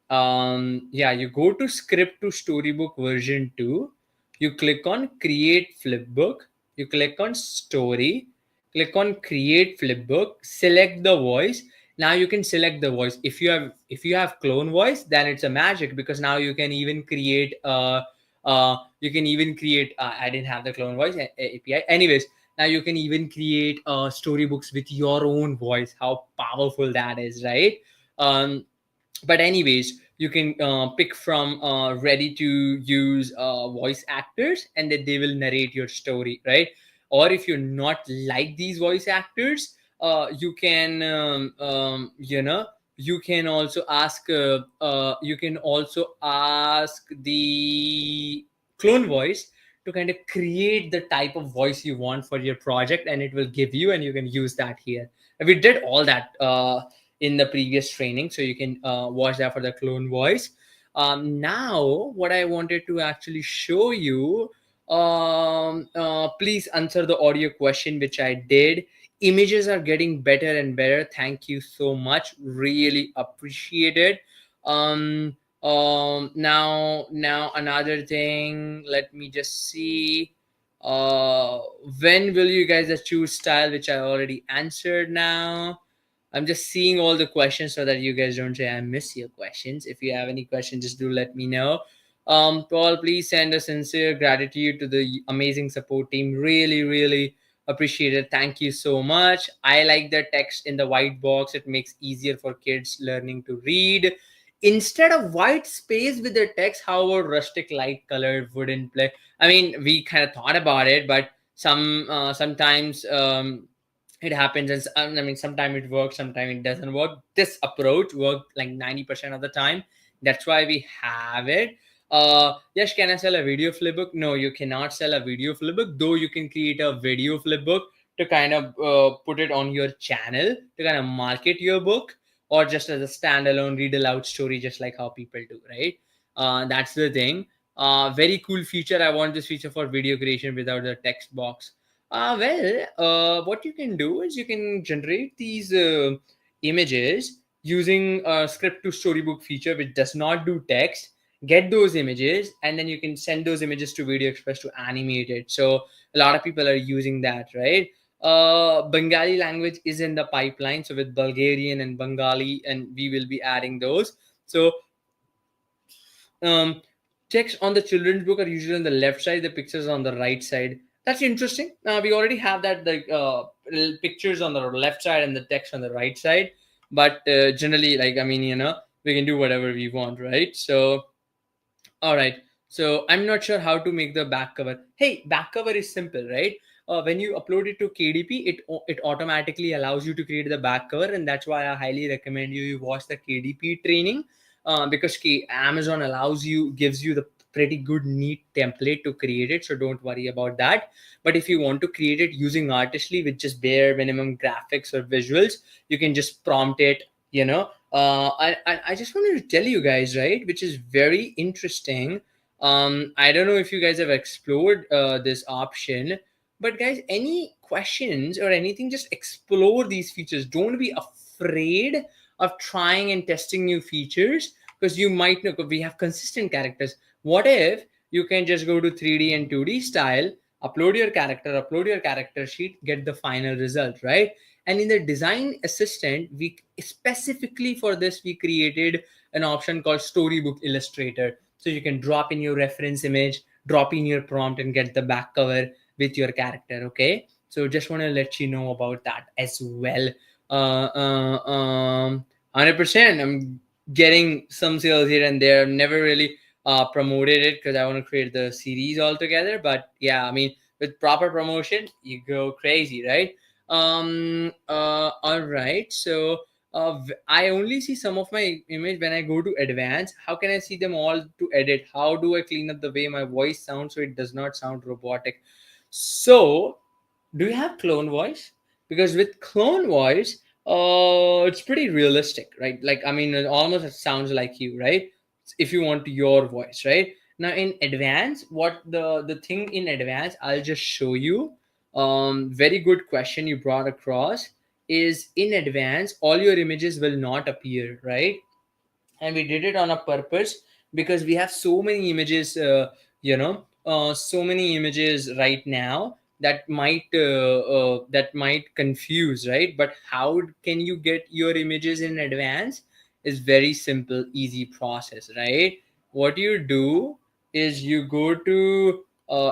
Yeah, you go to script to storybook version 2, you click on create flipbook, you click on story, click on create flipbook, select the voice. Now you can select the voice. If you have clone voice, then it's a magic, because now you can even create I didn't have the clone voice API. Anyways, now you can even create storybooks with your own voice. How powerful that is, right? But anyways, you can pick from ready to use voice actors, and that they will narrate your story, right? Or if you're not like these voice actors, you can you can also ask the clone voice to kind of create the type of voice you want for your project, and it will give you, and you can use that here. And we did all that in the previous training, so you can watch that for the clone voice. Now what I wanted to actually show you, please answer the audio question which I did. Images are getting better and better, thank you so much, really appreciate it. Now another thing, let me just see. uh when will you guys choose style, which I already answered. Now I'm just seeing all the questions so that you guys don't say I miss your questions. If you have any questions, just do let me know. Paul, please send a sincere gratitude to the amazing support team. Really, really appreciate it. Thank you so much. I like the text in the white box. It makes easier for kids learning to read. Instead of white space with the text, how about rustic light colored wooden play? I mean, we kind of thought about it, but sometimes it happens, and I mean, sometimes it works, sometimes it doesn't work. This approach worked like 90% of the time. That's why we have it. Yes, can I sell a video flipbook? No, you cannot sell a video flipbook, though you can create a video flipbook to kind of put it on your channel to kind of market your book, or just as a standalone read aloud story, just like how people do, right? That's the thing. Very cool feature. I want this feature for video creation without the text box. What you can do is you can generate these images using a script to storybook feature, which does not do text. Get those images, and then you can send those images to Video Express to animate it. So a lot of people are using that, right? Bengali language is in the pipeline, so with Bulgarian and Bengali, and we will be adding those. So um, text on the children's book are usually on the left side, the pictures on the right side. That's interesting. We already have that, like pictures on the left side and the text on the right side. But generally, like, I mean, we can do whatever we want, right? So all right. So I'm not sure how to make the back cover. Hey, back cover is simple, right? When you upload it to KDP, it automatically allows you to create the back cover, and that's why I highly recommend you watch the KDP training, because Amazon gives you the pretty good neat template to create it. So don't worry about that. But if you want to create it using Artistly with just bare minimum graphics or visuals, you can just prompt it. I just wanted to tell you guys, right, which is very interesting. I don't know if you guys have explored this option, but guys, any questions or anything, just explore these features. Don't be afraid of trying and testing new features, because you might know we have consistent characters. What if you can just go to 3D and 2D style, upload your character sheet, get the final result, right? And in the design assistant, we specifically for this, we created an option called Storybook Illustrator. So you can drop in your reference image, drop in your prompt, and get the back cover with your character. Okay. So just want to let you know about that as well. 100%. I'm getting some sales here and there. I've never really promoted it because I want to create the series altogether. But yeah, I mean, with proper promotion, you go crazy, right? All right. So I only see some of my image when I go to advanced. How can I see them all to edit? How do I clean up the way my voice sounds so it does not sound robotic? So, do you have clone voice? Because with clone voice, it's pretty realistic, right? Like, I mean, it almost sounds like you, right? If you want your voice, right? Now in advance, what the thing in advance, I'll just show you. Very good question you brought across. Is in advance, all your images will not appear, right? And we did it on a purpose because we have so many images, so many images right now that might confuse, right? But how can you get your images in advance? Is very simple, easy process, right? What you do is you go to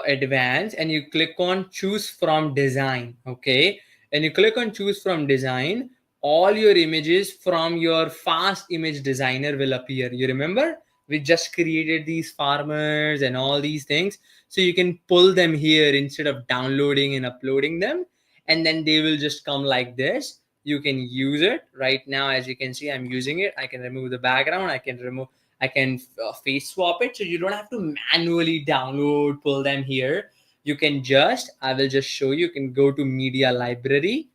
advance and you click on choose from design. Okay, and you click on choose from design, all your images from your fast image designer will appear. You remember we just created these farmers and all these things, so you can pull them here instead of downloading and uploading them, and then they will just come like this. You can use it right now. As you can see, I'm using it. I can remove the background, I can face swap it, so you don't have to manually download, pull them here. You can just, I will just show you, you can go to media library,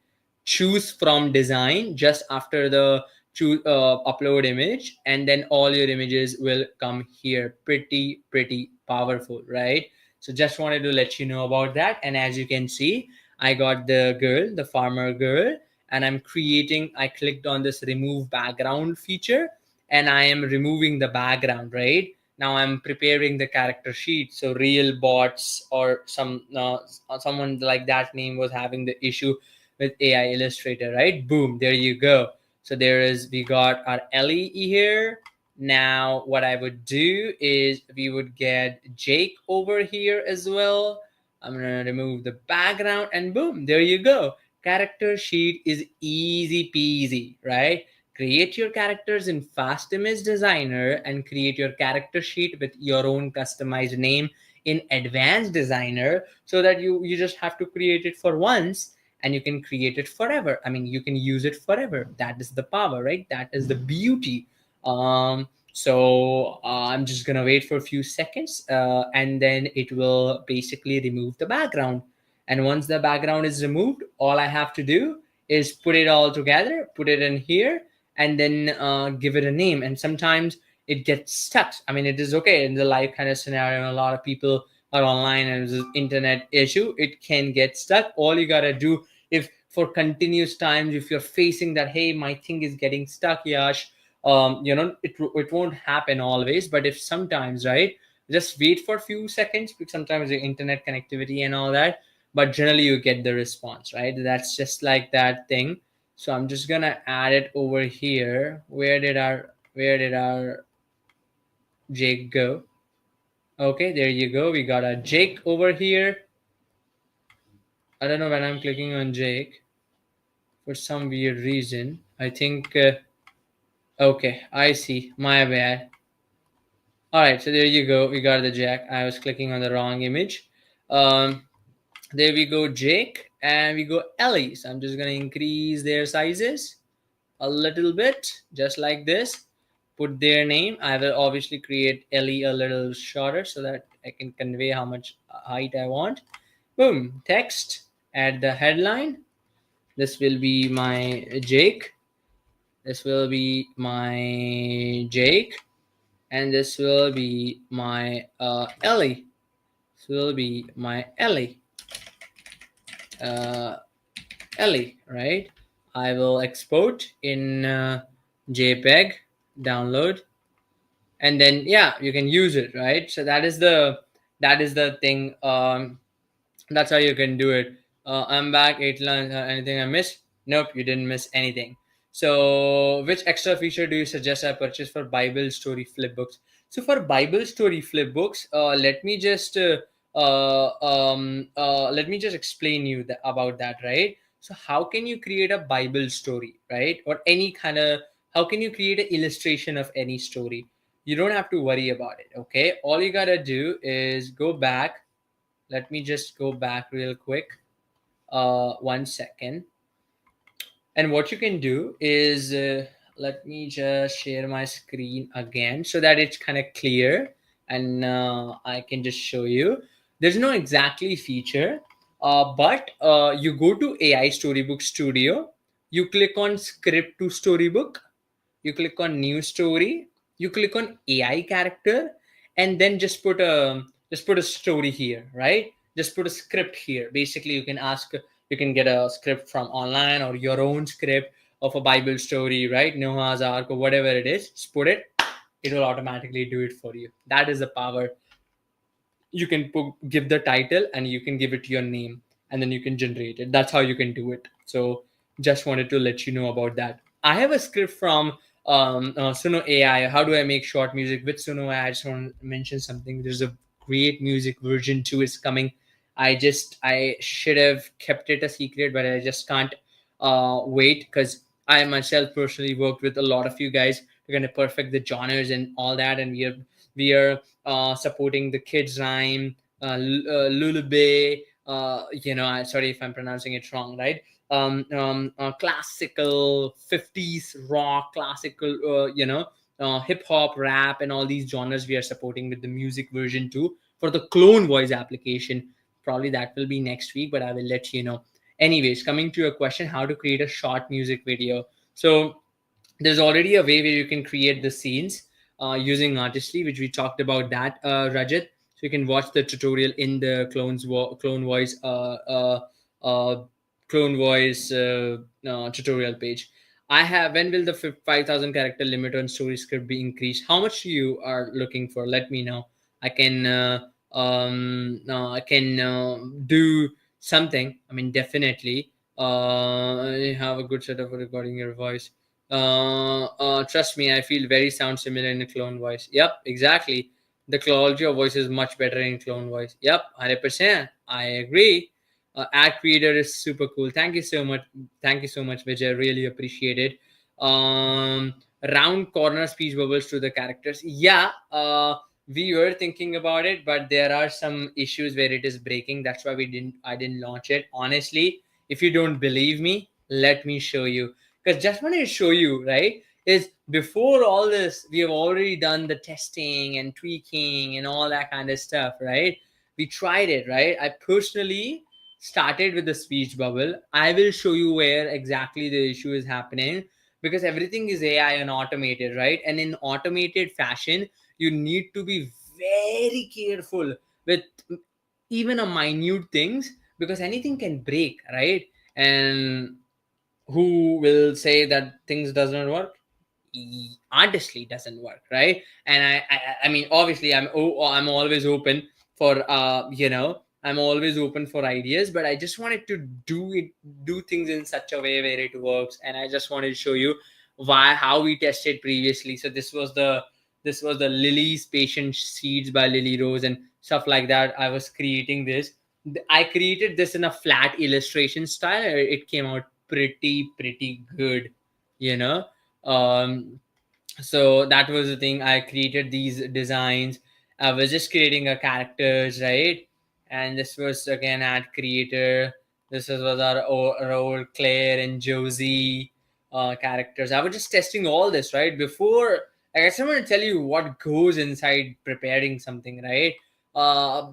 choose from design just after the choose upload image, and then all your images will come here. Pretty powerful, right? So just wanted to let you know about that. And as you can see, I got the girl, the farmer girl, and I clicked on this remove background feature, and I am removing the background. Right now I'm preparing the character sheet. So real bots or someone like that name was having the issue with AI Illustrator, right? Boom, there you go. So we got our Ellie here. Now, what I would do is we would get Jake over here as well. I'm gonna remove the background and boom, there you go. Character sheet is easy peasy, right? Create your characters in Fast Image Designer and create your character sheet with your own customized name in Advanced Designer, so that you just have to create it for once and you can create it forever. I mean, you can use it forever. That is the power, right? That is the beauty. I'm just gonna wait for a few seconds, and then it will basically remove the background. And once the background is removed, all I have to do is put it all together, put it in here, and then give it a name. And sometimes it gets stuck. I mean, it is okay in the live kind of scenario. A lot of people are online and there's an internet issue, it can get stuck. All you gotta do, if for continuous times, if you're facing that, hey, my thing is getting stuck, Yash, it won't happen always, but if sometimes, right, just wait for a few seconds, because sometimes the internet connectivity and all that, but generally you get the response, right? That's just like that thing. So I'm just gonna add it over here. Where did our Jake go? Okay, there you go. We got a Jake over here. I don't know when I'm clicking on Jake for some weird reason. I think, okay, I see. My bad. All right, so there you go. We got the Jack. I was clicking on the wrong image. Um, there we go, Jake, and we go Ellie. So I'm just gonna increase their sizes a little bit, just like this. Put their name. I will obviously create Ellie a little shorter so that I can convey how much height I want. Boom, text. Add the headline. This will be my Jake. This will be my Jake. And this will be my Ellie. This will be my Ellie. Uh, Ellie, right? I will export in JPEG, download, and then yeah, you can use it, right? So that is the thing. That's how you can do it. I'm back. 8 lines. Anything I missed? Nope, you didn't miss anything. So, which extra feature do you suggest I purchase for Bible story flip books? So, for Bible story flip books, let me just explain you about that, right? So, how can you create a Bible story, right, or any kind of, how can you create an illustration of any story? You don't have to worry about it. Okay, all you gotta do is go back. Let me just go back real quick. 1 second. And what you can do is, let me just share my screen again so that it's kind of clear, and I can just show you. There's no exactly feature, but you go to AI Storybook Studio, you click on script to Storybook, you click on new story, you click on AI character, and then just put a story here, right? Just put a script here. Basically, you can get a script from online or your own script of a Bible story, right? Noah's Ark or whatever it is. Just put it. It will automatically do it for you. That is the power. You can give the title and you can give it your name, and then you can generate it. That's how you can do it. So just wanted to let you know about that. I have a script from Suno AI. How do I make short music with Suno AI? I just want to mention something. There's a great music version 2 is coming. I should have kept it a secret, but I just can't wait, because I myself personally worked with a lot of you guys. We're going to perfect the genres and all that, and we are supporting the kids rhyme, lullaby. Sorry if I'm pronouncing it wrong, right? Classical 50s rock, classical, hip hop, rap, and all these genres we are supporting with the music version too for the clone voice application. Probably that will be next week, but I will let you know. Anyways, coming to your question, how to create a short music video. So there's already a way where you can create the scenes using Artistly, which we talked about that, Rajat. So you can watch the tutorial in the clone voice uh, tutorial page. I have. When will the 5,000 character limit on story script be increased? How much you are looking for? Let me know. I can do something. I mean, definitely. You have a good setup for recording your voice. Trust me, I feel very sound similar in a clone voice. Yep, exactly. The quality of voice is much better in clone voice. Yep, 100%. I agree. Ad creator is super cool. Thank you so much. Thank you so much, Vijay. Really appreciate it. Um, Round corner speech bubbles to the characters. Yeah, we were thinking about it, but there are some issues where it is breaking. That's why I didn't launch it. Honestly, if you don't believe me, let me show you. Because just wanted to show you, right? Is before all this, we have already done the testing and tweaking and all that kind of stuff, right? We tried it, right? I personally started with the speech bubble. I will show you where exactly the issue is happening, because everything is AI and automated, right? And in automated fashion, you need to be very careful with even a minute things, because anything can break, right? And who will say that things doesn't work? Honestly doesn't work, right? And I mean, obviously I'm always open for I'm always open for ideas, but I just wanted to do things in such a way where it works, and I just wanted to show you how we tested previously. So this was the Lily's Patient Seeds by Lily Rose and stuff like that. I was creating this. I created this in a flat illustration style. It came out pretty good, you know. So that was the thing. I created these designs. I was just creating a characters, right? And this was again ad creator. Was our old Claire and Josie characters. I was just testing all this, right? Before, I guess I'm going to tell you what goes inside preparing something, right? uh,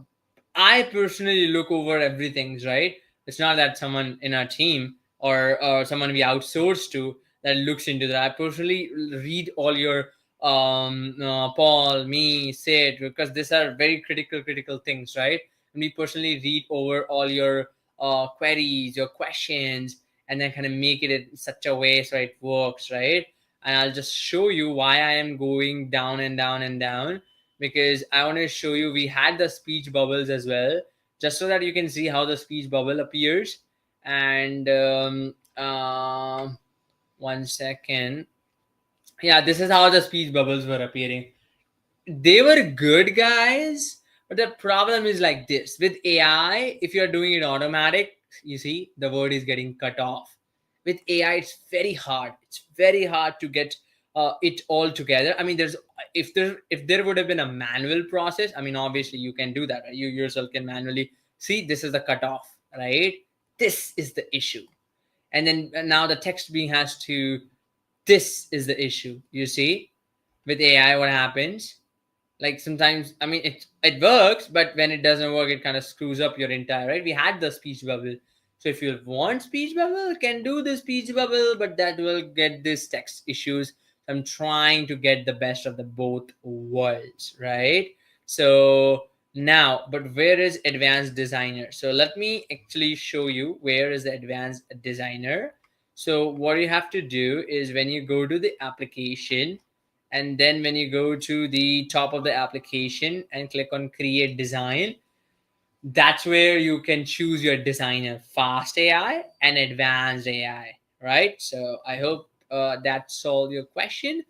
I personally look over everything, right? It's not that someone in our team or someone we outsource to that looks into that. I personally read all your Paul, me, Sid, because these are very critical things, right? And we personally read over all your queries, your questions, and then kind of make it in such a way so it works, right? And I'll just show you why I am going down and down and down, because I want to show you we had the speech bubbles as well, just so that you can see how the speech bubble appears. And 1 second. Yeah, this is how the speech bubbles were appearing. They were good, guys, but the problem is like this with AI. If you're doing it automatic, you see the word is getting cut off. With AI, it's very hard to get it all together. I mean, if there would have been a manual process, I mean, obviously you can do that, right? You yourself can manually see this is the cutoff, right? This is the issue. and then now the text being has to. This is the issue. You see, with AI, what happens? Like sometimes, I mean, it works, but when it doesn't work, it kind of screws up your entire, right? We had the speech bubble. So if you want speech bubble, it can do the speech bubble, but that will get this text issues. I'm trying to get the best of the both worlds, right? So now, but where is advanced designer? So let me actually show you where is the advanced designer. So what you have to do is when you go to the application, and then when you go to the top of the application and click on create design, that's where you can choose your designer, fast AI and advanced AI, right? So I hope that solved your question.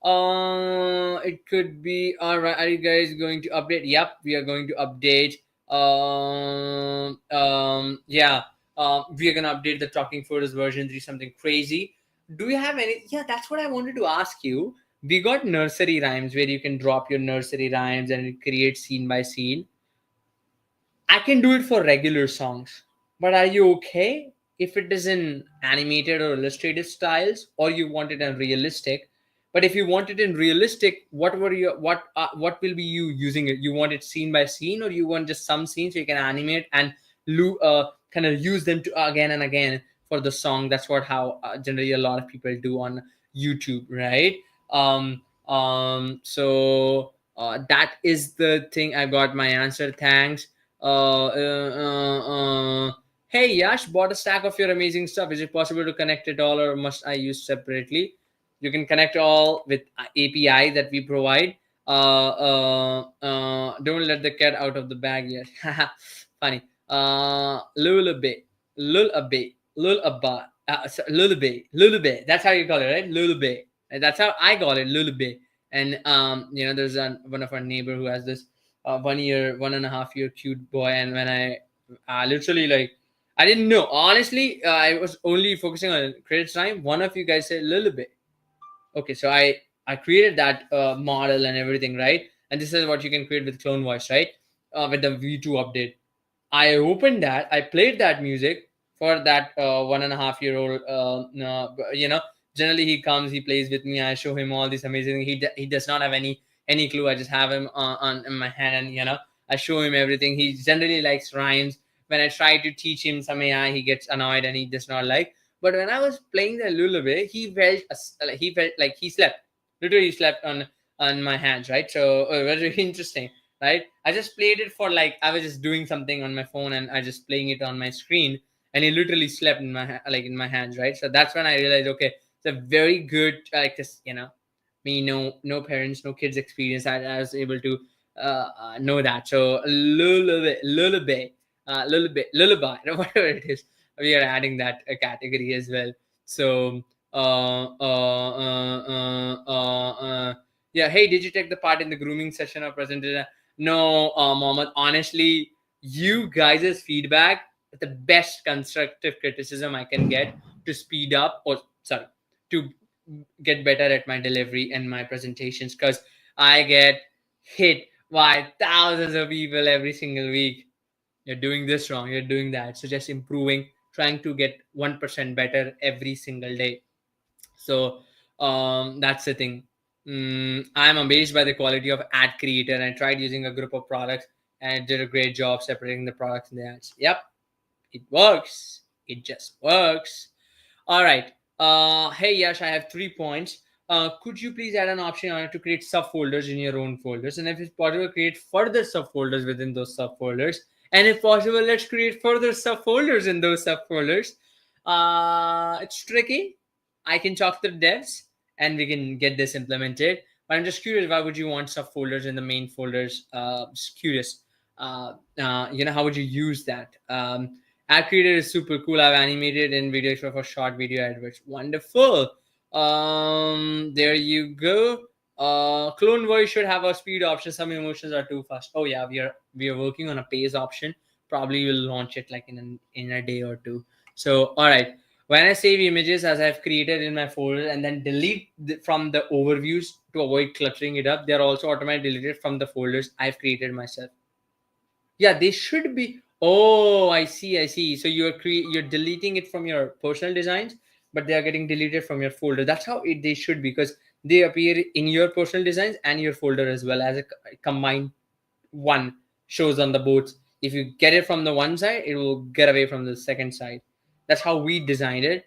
It could be all right. Are you guys going to update? Yep, we are going to update. Yeah. We are gonna update the Talking Photos version 3, something crazy. Do you have any? Yeah, that's what I wanted to ask you. We got nursery rhymes where you can drop your nursery rhymes and it creates scene by scene. I can do it for regular songs, but are you okay if it is in animated or illustrated styles, or you want it in realistic? But if you want it in realistic, what will be you using it? You want it scene by scene, or you want just some scenes so you can animate and kind of use them to again and again for the song? That's what how generally a lot of people do on YouTube, right? That is the thing. I got my answer. Thanks. uh, uh, uh, uh, hey Yash, bought a stack of your amazing stuff. Is it possible to connect it all, or must I use separately? You can connect all with API that we provide. Don't let the cat out of the bag yet. Funny. Lullaby, lullaby, lullaby. That's how you call it, right? Lullaby. That's how I call it, lullaby. And there's one of our neighbor who has this 1 year, 1.5 year cute boy. And when I literally like, I didn't know. Honestly, I was only focusing on credits time. One of you guys said lullaby. Okay, so I created that model and everything, right? And this is what you can create with Clone Voice, right? With the V2 update. I opened that, I played that music for that 1.5 year old. Generally he comes, he plays with me. I show him all this amazing. He does not have any clue. I just have him on in my hand, and I show him everything. He generally likes rhymes. When I try to teach him some AI, he gets annoyed and he does not like. But when I was playing the lullaby, he felt like he slept. Literally, he slept on my hands, right? So very interesting, right? I just played it for like I was just doing something on my phone and I just playing it on my screen, and it literally slept in in my hands, right? So that's when I realized, okay, it's a very good like this, me no parents, no kids experience. I was able to know that. So lullaby, whatever it is, we are adding that category as well. So yeah, hey, did you take the part in the grooming session or presented? No, Mohammed. Honestly, you guys' feedback is the best constructive criticism I can get to speed up, or sorry, to get better at my delivery and my presentations, because I get hit by thousands of people every single week. You're doing this wrong, you're doing that. So just improving, trying to get 1% better every single day. So that's the thing. I'm amazed by the quality of ad creator. And I tried using a group of products and it did a great job separating the products and the ads. Yep, it works. It just works. All right. Hey Yash, I have 3 points. Could you please add an option on it to create subfolders in your own folders? And if it's possible, create further subfolders within those subfolders. And if possible, let's create further subfolders in those subfolders. It's tricky. I can talk to the devs and we can get this implemented. But I'm just curious, why would you want subfolders in the main folders? Just curious. How would you use that? Ad Creator is super cool. I've animated in video for short video adverts. Wonderful. There you go. Clone Voice should have a speed option. Some emotions are too fast. Oh yeah, we are working on a pace option. Probably we'll launch it like in a day or two. So all right. When I save images as I've created in my folder and then delete from the overviews to avoid cluttering it up, they're also automatically deleted from the folders I've created myself. Yeah, they should be. Oh, I see, I see. So you're deleting it from your personal designs, but they are getting deleted from your folder. That's how they should be, because they appear in your personal designs and your folder as well as a combined one shows on the boards. If you get it from the one side, it will get away from the second side. That's how we designed it.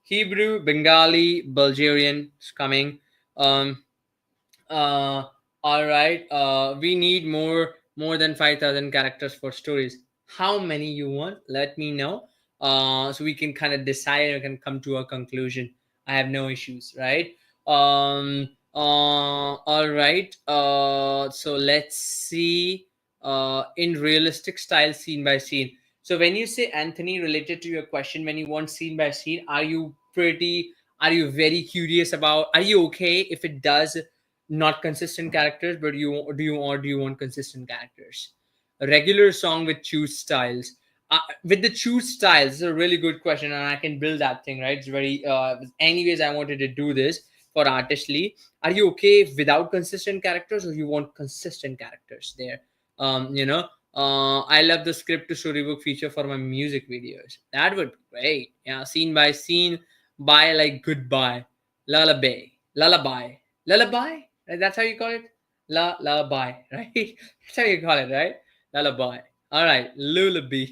Hebrew, Bengali, Bulgarian is coming. Um, uh, all right. We need more than 5,000 characters for stories. How many you want? Let me know. So we can kind of decide and can come to a conclusion. I have no issues, right? All right. So let's see. In realistic style, scene by scene. So when you say, Anthony, related to your question, when you want scene by scene, are you very curious about, are you okay if it does not consistent characters, but do you want consistent characters? A regular song with choose styles. With the choose styles, this is a really good question, and I can build that thing, right? It's very. Anyways, I wanted to do this for Artistly. Are you okay without consistent characters, or you want consistent characters there? I love the script to storybook feature for my music videos. That would be great. Yeah, scene by scene, by like goodbye, lullaby, lullaby. Right? That's how you call it. Lullaby, right? That's how you call it, right? Lullaby. All right, lullaby.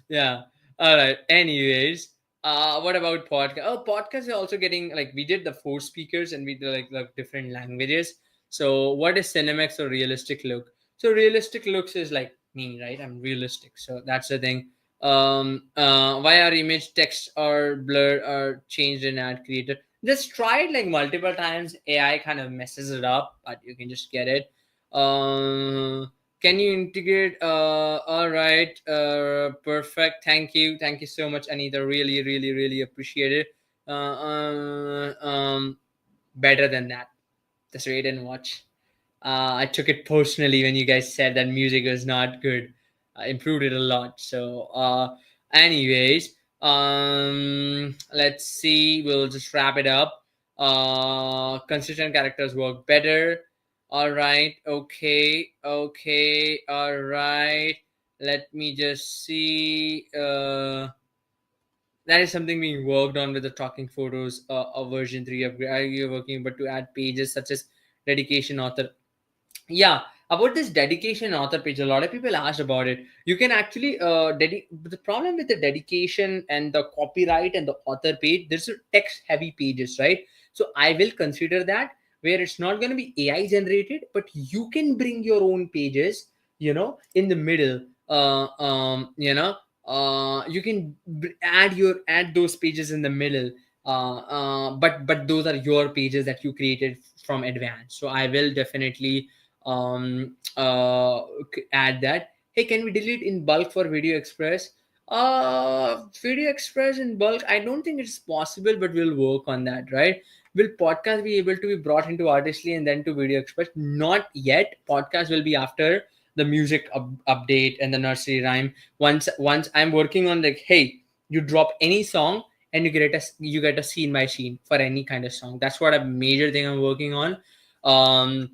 Yeah. All right. Anyways, what about podcast? Oh, podcasts are also getting, like, we did the four speakers and we did like different languages. So what is cinemax or realistic look? So realistic looks is like me, right? I'm realistic. So that's the thing. Why are image, text or blur or changed in ad creator? Just try it like multiple times. AI kind of messes it up, but you can just get it. Can you integrate? All right. Perfect. Thank you so much, Anita. Really, really, really appreciate it. Better than that. Just wait and watch. I took it personally when you guys said that music was not good. I improved it a lot. So, anyways, let's see. We'll just wrap it up. Consistent characters work better. All right. Okay. Okay. All right. Let me just see. That is something being worked on with the talking photos of version 3 upgrade. Are you working but to add pages such as dedication, author? Yeah, about this dedication author page, a lot of people asked about it. You can actually the problem with the dedication and the copyright and the author page, there's a text heavy pages, right? So I will consider that, where it's not going to be AI generated, but you can bring your own pages, in the middle. You can add those pages in the middle. But those are your pages that you created from advance. So I will definitely add that. Hey, can we delete in bulk for Video Express? Video Express in bulk, I don't think it's possible, but we'll work on that, right? Will podcast be able to be brought into Artistly and then to Video Express? Not yet. Podcast will be after the music update and the nursery rhyme. Once I'm working on, like, hey, you drop any song and you get a scene by scene for any kind of song. That's what a major thing I'm working on. And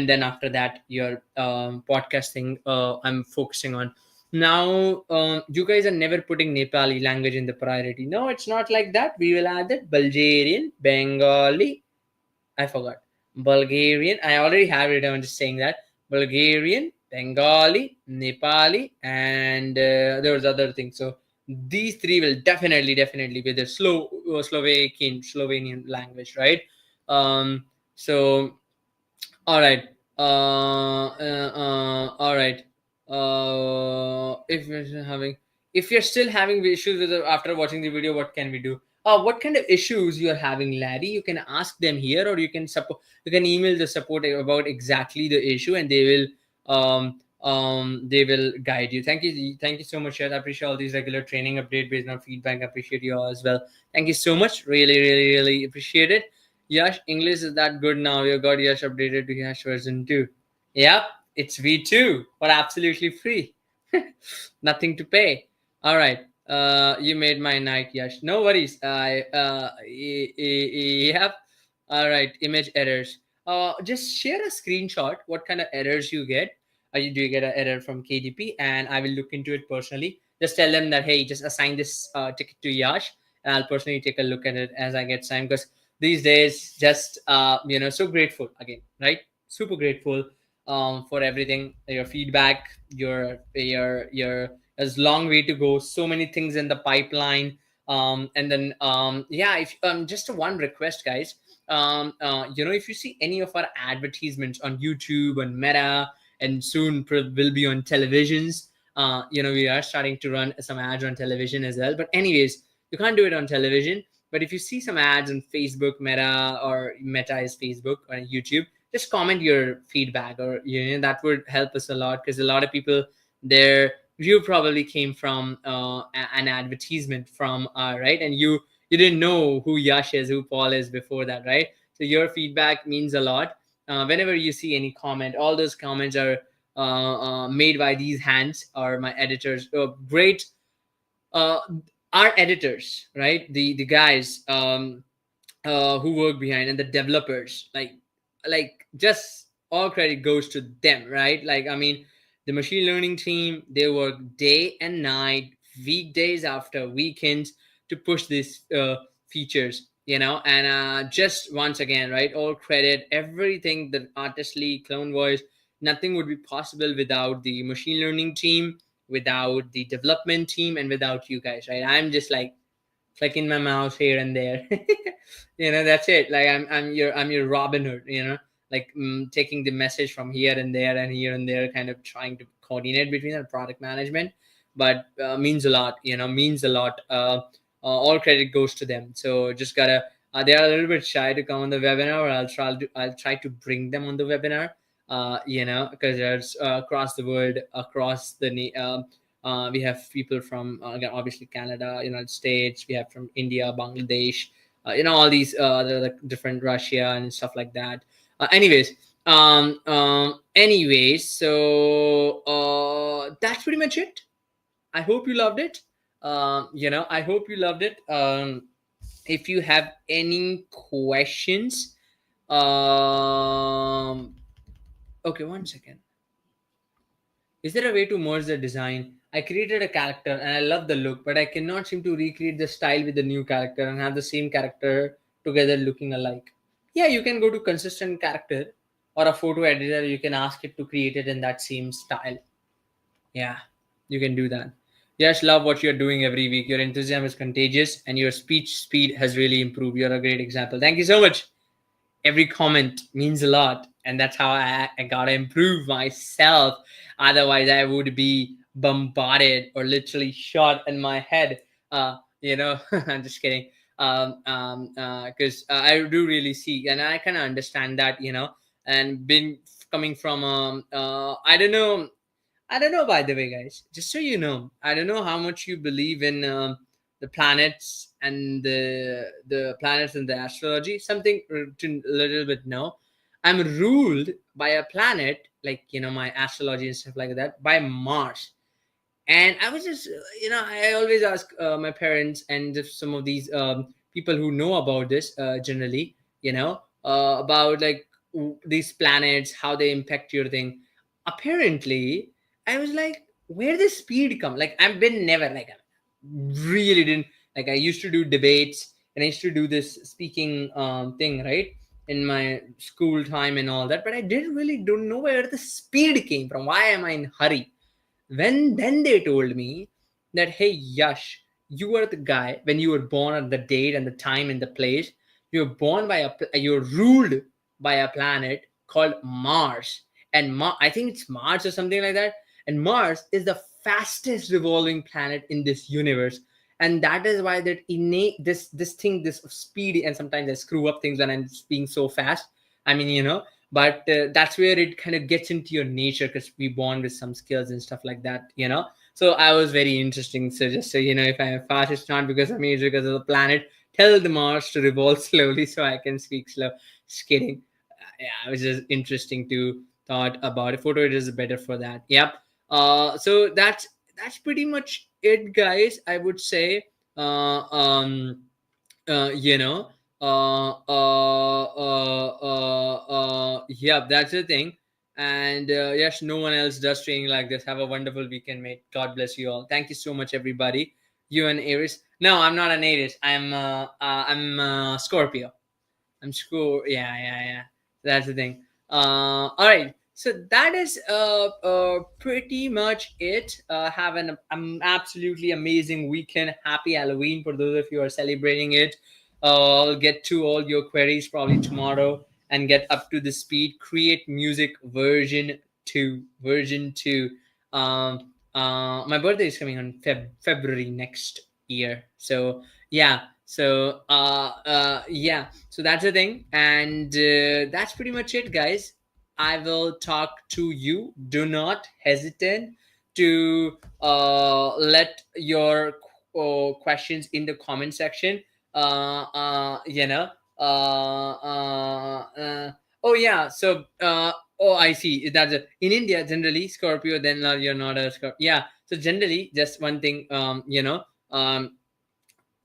then after that, your podcasting, I'm focusing on. Now, you guys are never putting Nepali language in the priority. No, it's not like that. We will add that Bulgarian, Bengali. I forgot. Bulgarian. I already have it. I'm just saying that. Bulgarian, Bengali, Nepali, and there was other things. So these three will definitely be the Slovenian language, right? So all right. All right. If you're still having issues with it after watching the video, what can we do? What kind of issues you're having, Larry? You can ask them here, or you can email the support about exactly the issue, and they will guide you. Thank you so much, Shad. I appreciate all these regular training update based on feedback. I appreciate you all as well. Thank you so much. Really appreciate it. Yash, English is that good now. You got Yash updated to Yash version 2. Yep, it's V2 for absolutely free. Nothing to pay. All right. You made my night, Yash. No worries. Yep. All right. Image errors. just share a screenshot what kind of errors you get. Do you get an error from KDP? And I will look into it personally. Just tell them that, hey, just assign this ticket to Yash, and I'll personally take a look at it as I get time. Because these days, just so grateful again, right? Super grateful for everything, your feedback, your there's long way to go, so many things in the pipeline. And then yeah, if just one request, guys. If you see any of our advertisements on YouTube and Meta, and soon will be on televisions, we are starting to run some ads on television as well. But anyways, you can't do it on television. But if you see some ads on Facebook, Meta, or Meta is Facebook, or YouTube, just comment your feedback, or that would help us a lot, because a lot of people, their view probably came from an advertisement from right, and you didn't know who Yash is, who Paul is before that, right? So your feedback means a lot. Whenever you see any comment, all those comments are made by these hands, or my editors. Great, uh, our editors, right? The guys who work behind, and the developers, like just all credit goes to them, right? Like, I mean, the machine learning team, they work day and night, weekdays after weekends, to push these features, and just once again, right, all credit, everything, the Artistly, Clone Voice, nothing would be possible without the machine learning team, without the development team, and without you guys, right? I'm just like clicking my mouse here and there. That's it. Like, I'm your Robin Hood, like, taking the message from here and there and here and there, kind of trying to coordinate between the product management. But means a lot, means a lot. All credit goes to them. So just gotta, they are a little bit shy to come on the webinar, or I'll try to bring them on the webinar, because there's across the world, across the we have people from, again, obviously Canada, United States. We have from India, Bangladesh, all these the different, Russia and stuff like that. Anyways, so that's pretty much it. I hope you loved it. I hope you loved it. If you have any questions, okay, one second. Is there a way to merge the design? I created a character and I love the look, but I cannot seem to recreate the style with the new character and have the same character together looking alike. Yeah, you can go to consistent character or a photo editor. You can ask it to create it in that same style. Yeah, you can do that. Yes, love what you're doing every week. Your enthusiasm is contagious and your speech speed has really improved. You're a great example. Thank you so much. Every comment means a lot, and that's how I gotta improve myself. Otherwise, I would be bombarded or literally shot in my head. I'm just kidding. Because I do really see, and I kind of understand that, and been coming from I don't know, by the way, guys, just so you know, I don't know how much you believe in the planets and the planets and the astrology. Something to a little bit know. I'm ruled by a planet, like, my astrology and stuff like that, by Mars. And I was just, I always ask my parents and if some of these people who know about this generally, about like these planets, how they impact your thing. Apparently, I was like, where did speed come? Like, I've been never like, I really didn't, like, I used to do debates and I used to do this speaking thing, right? In my school time and all that, but I didn't really don't know where the speed came from. Why am I in hurry? When then they told me that, hey, Yash, you are the guy. When you were born, at the date and the time and the place, you're born by you're ruled by a planet called Mars. And I think it's Mars or something like that. And Mars is the fastest revolving planet in this universe. And that is why that innate this thing, this speed, and sometimes I screw up things when I'm being so fast. I mean, but that's where it kind of gets into your nature, because we born with some skills and stuff like that. So I was very interesting. So just so if I am fast, it's not because of me, it's because of the planet. Tell the Mars to revolve slowly so I can speak slow. Just kidding. Yeah, it was just interesting to thought about it. Photo it is better for that. Yep. So that's pretty much it, guys, I would say. uh um you know Yeah, that's the thing. And yes, no one else does training like this. Have a wonderful weekend, mate. God bless you all. Thank you so much, everybody. You and Aries. No, I'm not an Aries. I'm Scorpio. I'm sure. Yeah, yeah, yeah. That's the thing. All right. So that is pretty much it. Have an absolutely amazing weekend. Happy Halloween for those of you who are celebrating it. I'll get to all your queries probably tomorrow and get up to the speed. Create music version two. Version two. My birthday is coming on February next year. So yeah. Yeah, so that's the thing, and that's pretty much it, guys. I will talk to you. Do not hesitate to let your questions in the comment section. You know. Oh yeah. So oh, I see. That's in India generally Scorpio. Then you're not a Scorpio. Yeah. So generally, just one thing.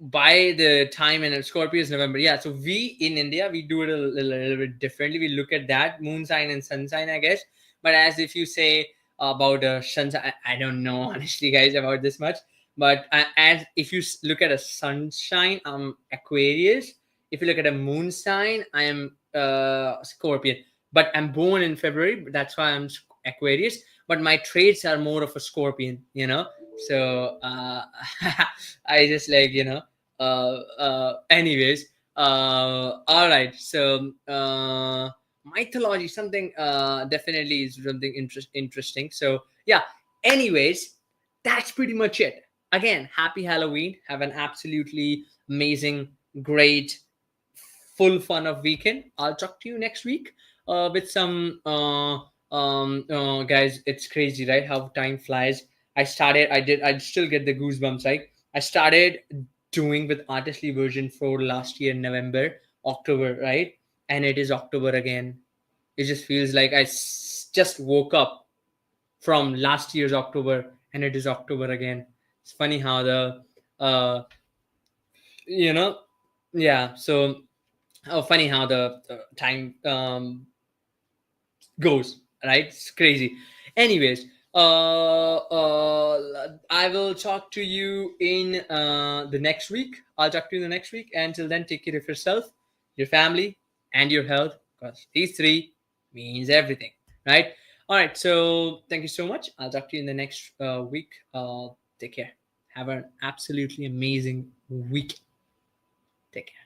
By the time in Scorpio is November. Yeah, so we in India we do it a little bit differently. We look at that moon sign and sun sign, I guess. But as if you say about a sun sign, I don't know honestly, guys, about this much. But as if you look at a sunshine, I'm Aquarius. If you look at a moon sign, I am Scorpion. But I'm born in February, that's why I'm Aquarius. But my traits are more of a Scorpion, you know. So I just like anyways, all right. So mythology, something definitely is something interesting. So yeah. Anyways, that's pretty much it. Again, happy Halloween. Have an absolutely amazing, great, full fun of weekend. I'll talk to you next week with some guys. It's crazy, right? How time flies. I still get the goosebumps. Like I started doing with Artistly version 4 last year, November, October, right? And it is October again. It just feels like just woke up from last year's October and it is October again. It's funny how the uh you know yeah, so funny how the time goes, right? It's crazy. Anyways, I will talk to you in the next week. I'll talk to you in the next week. Until then, take care of yourself, your family, and your health, because these three means everything, right? All right. So thank you so much. I'll talk to you in the next week. Take care. Have an absolutely amazing week. Take care.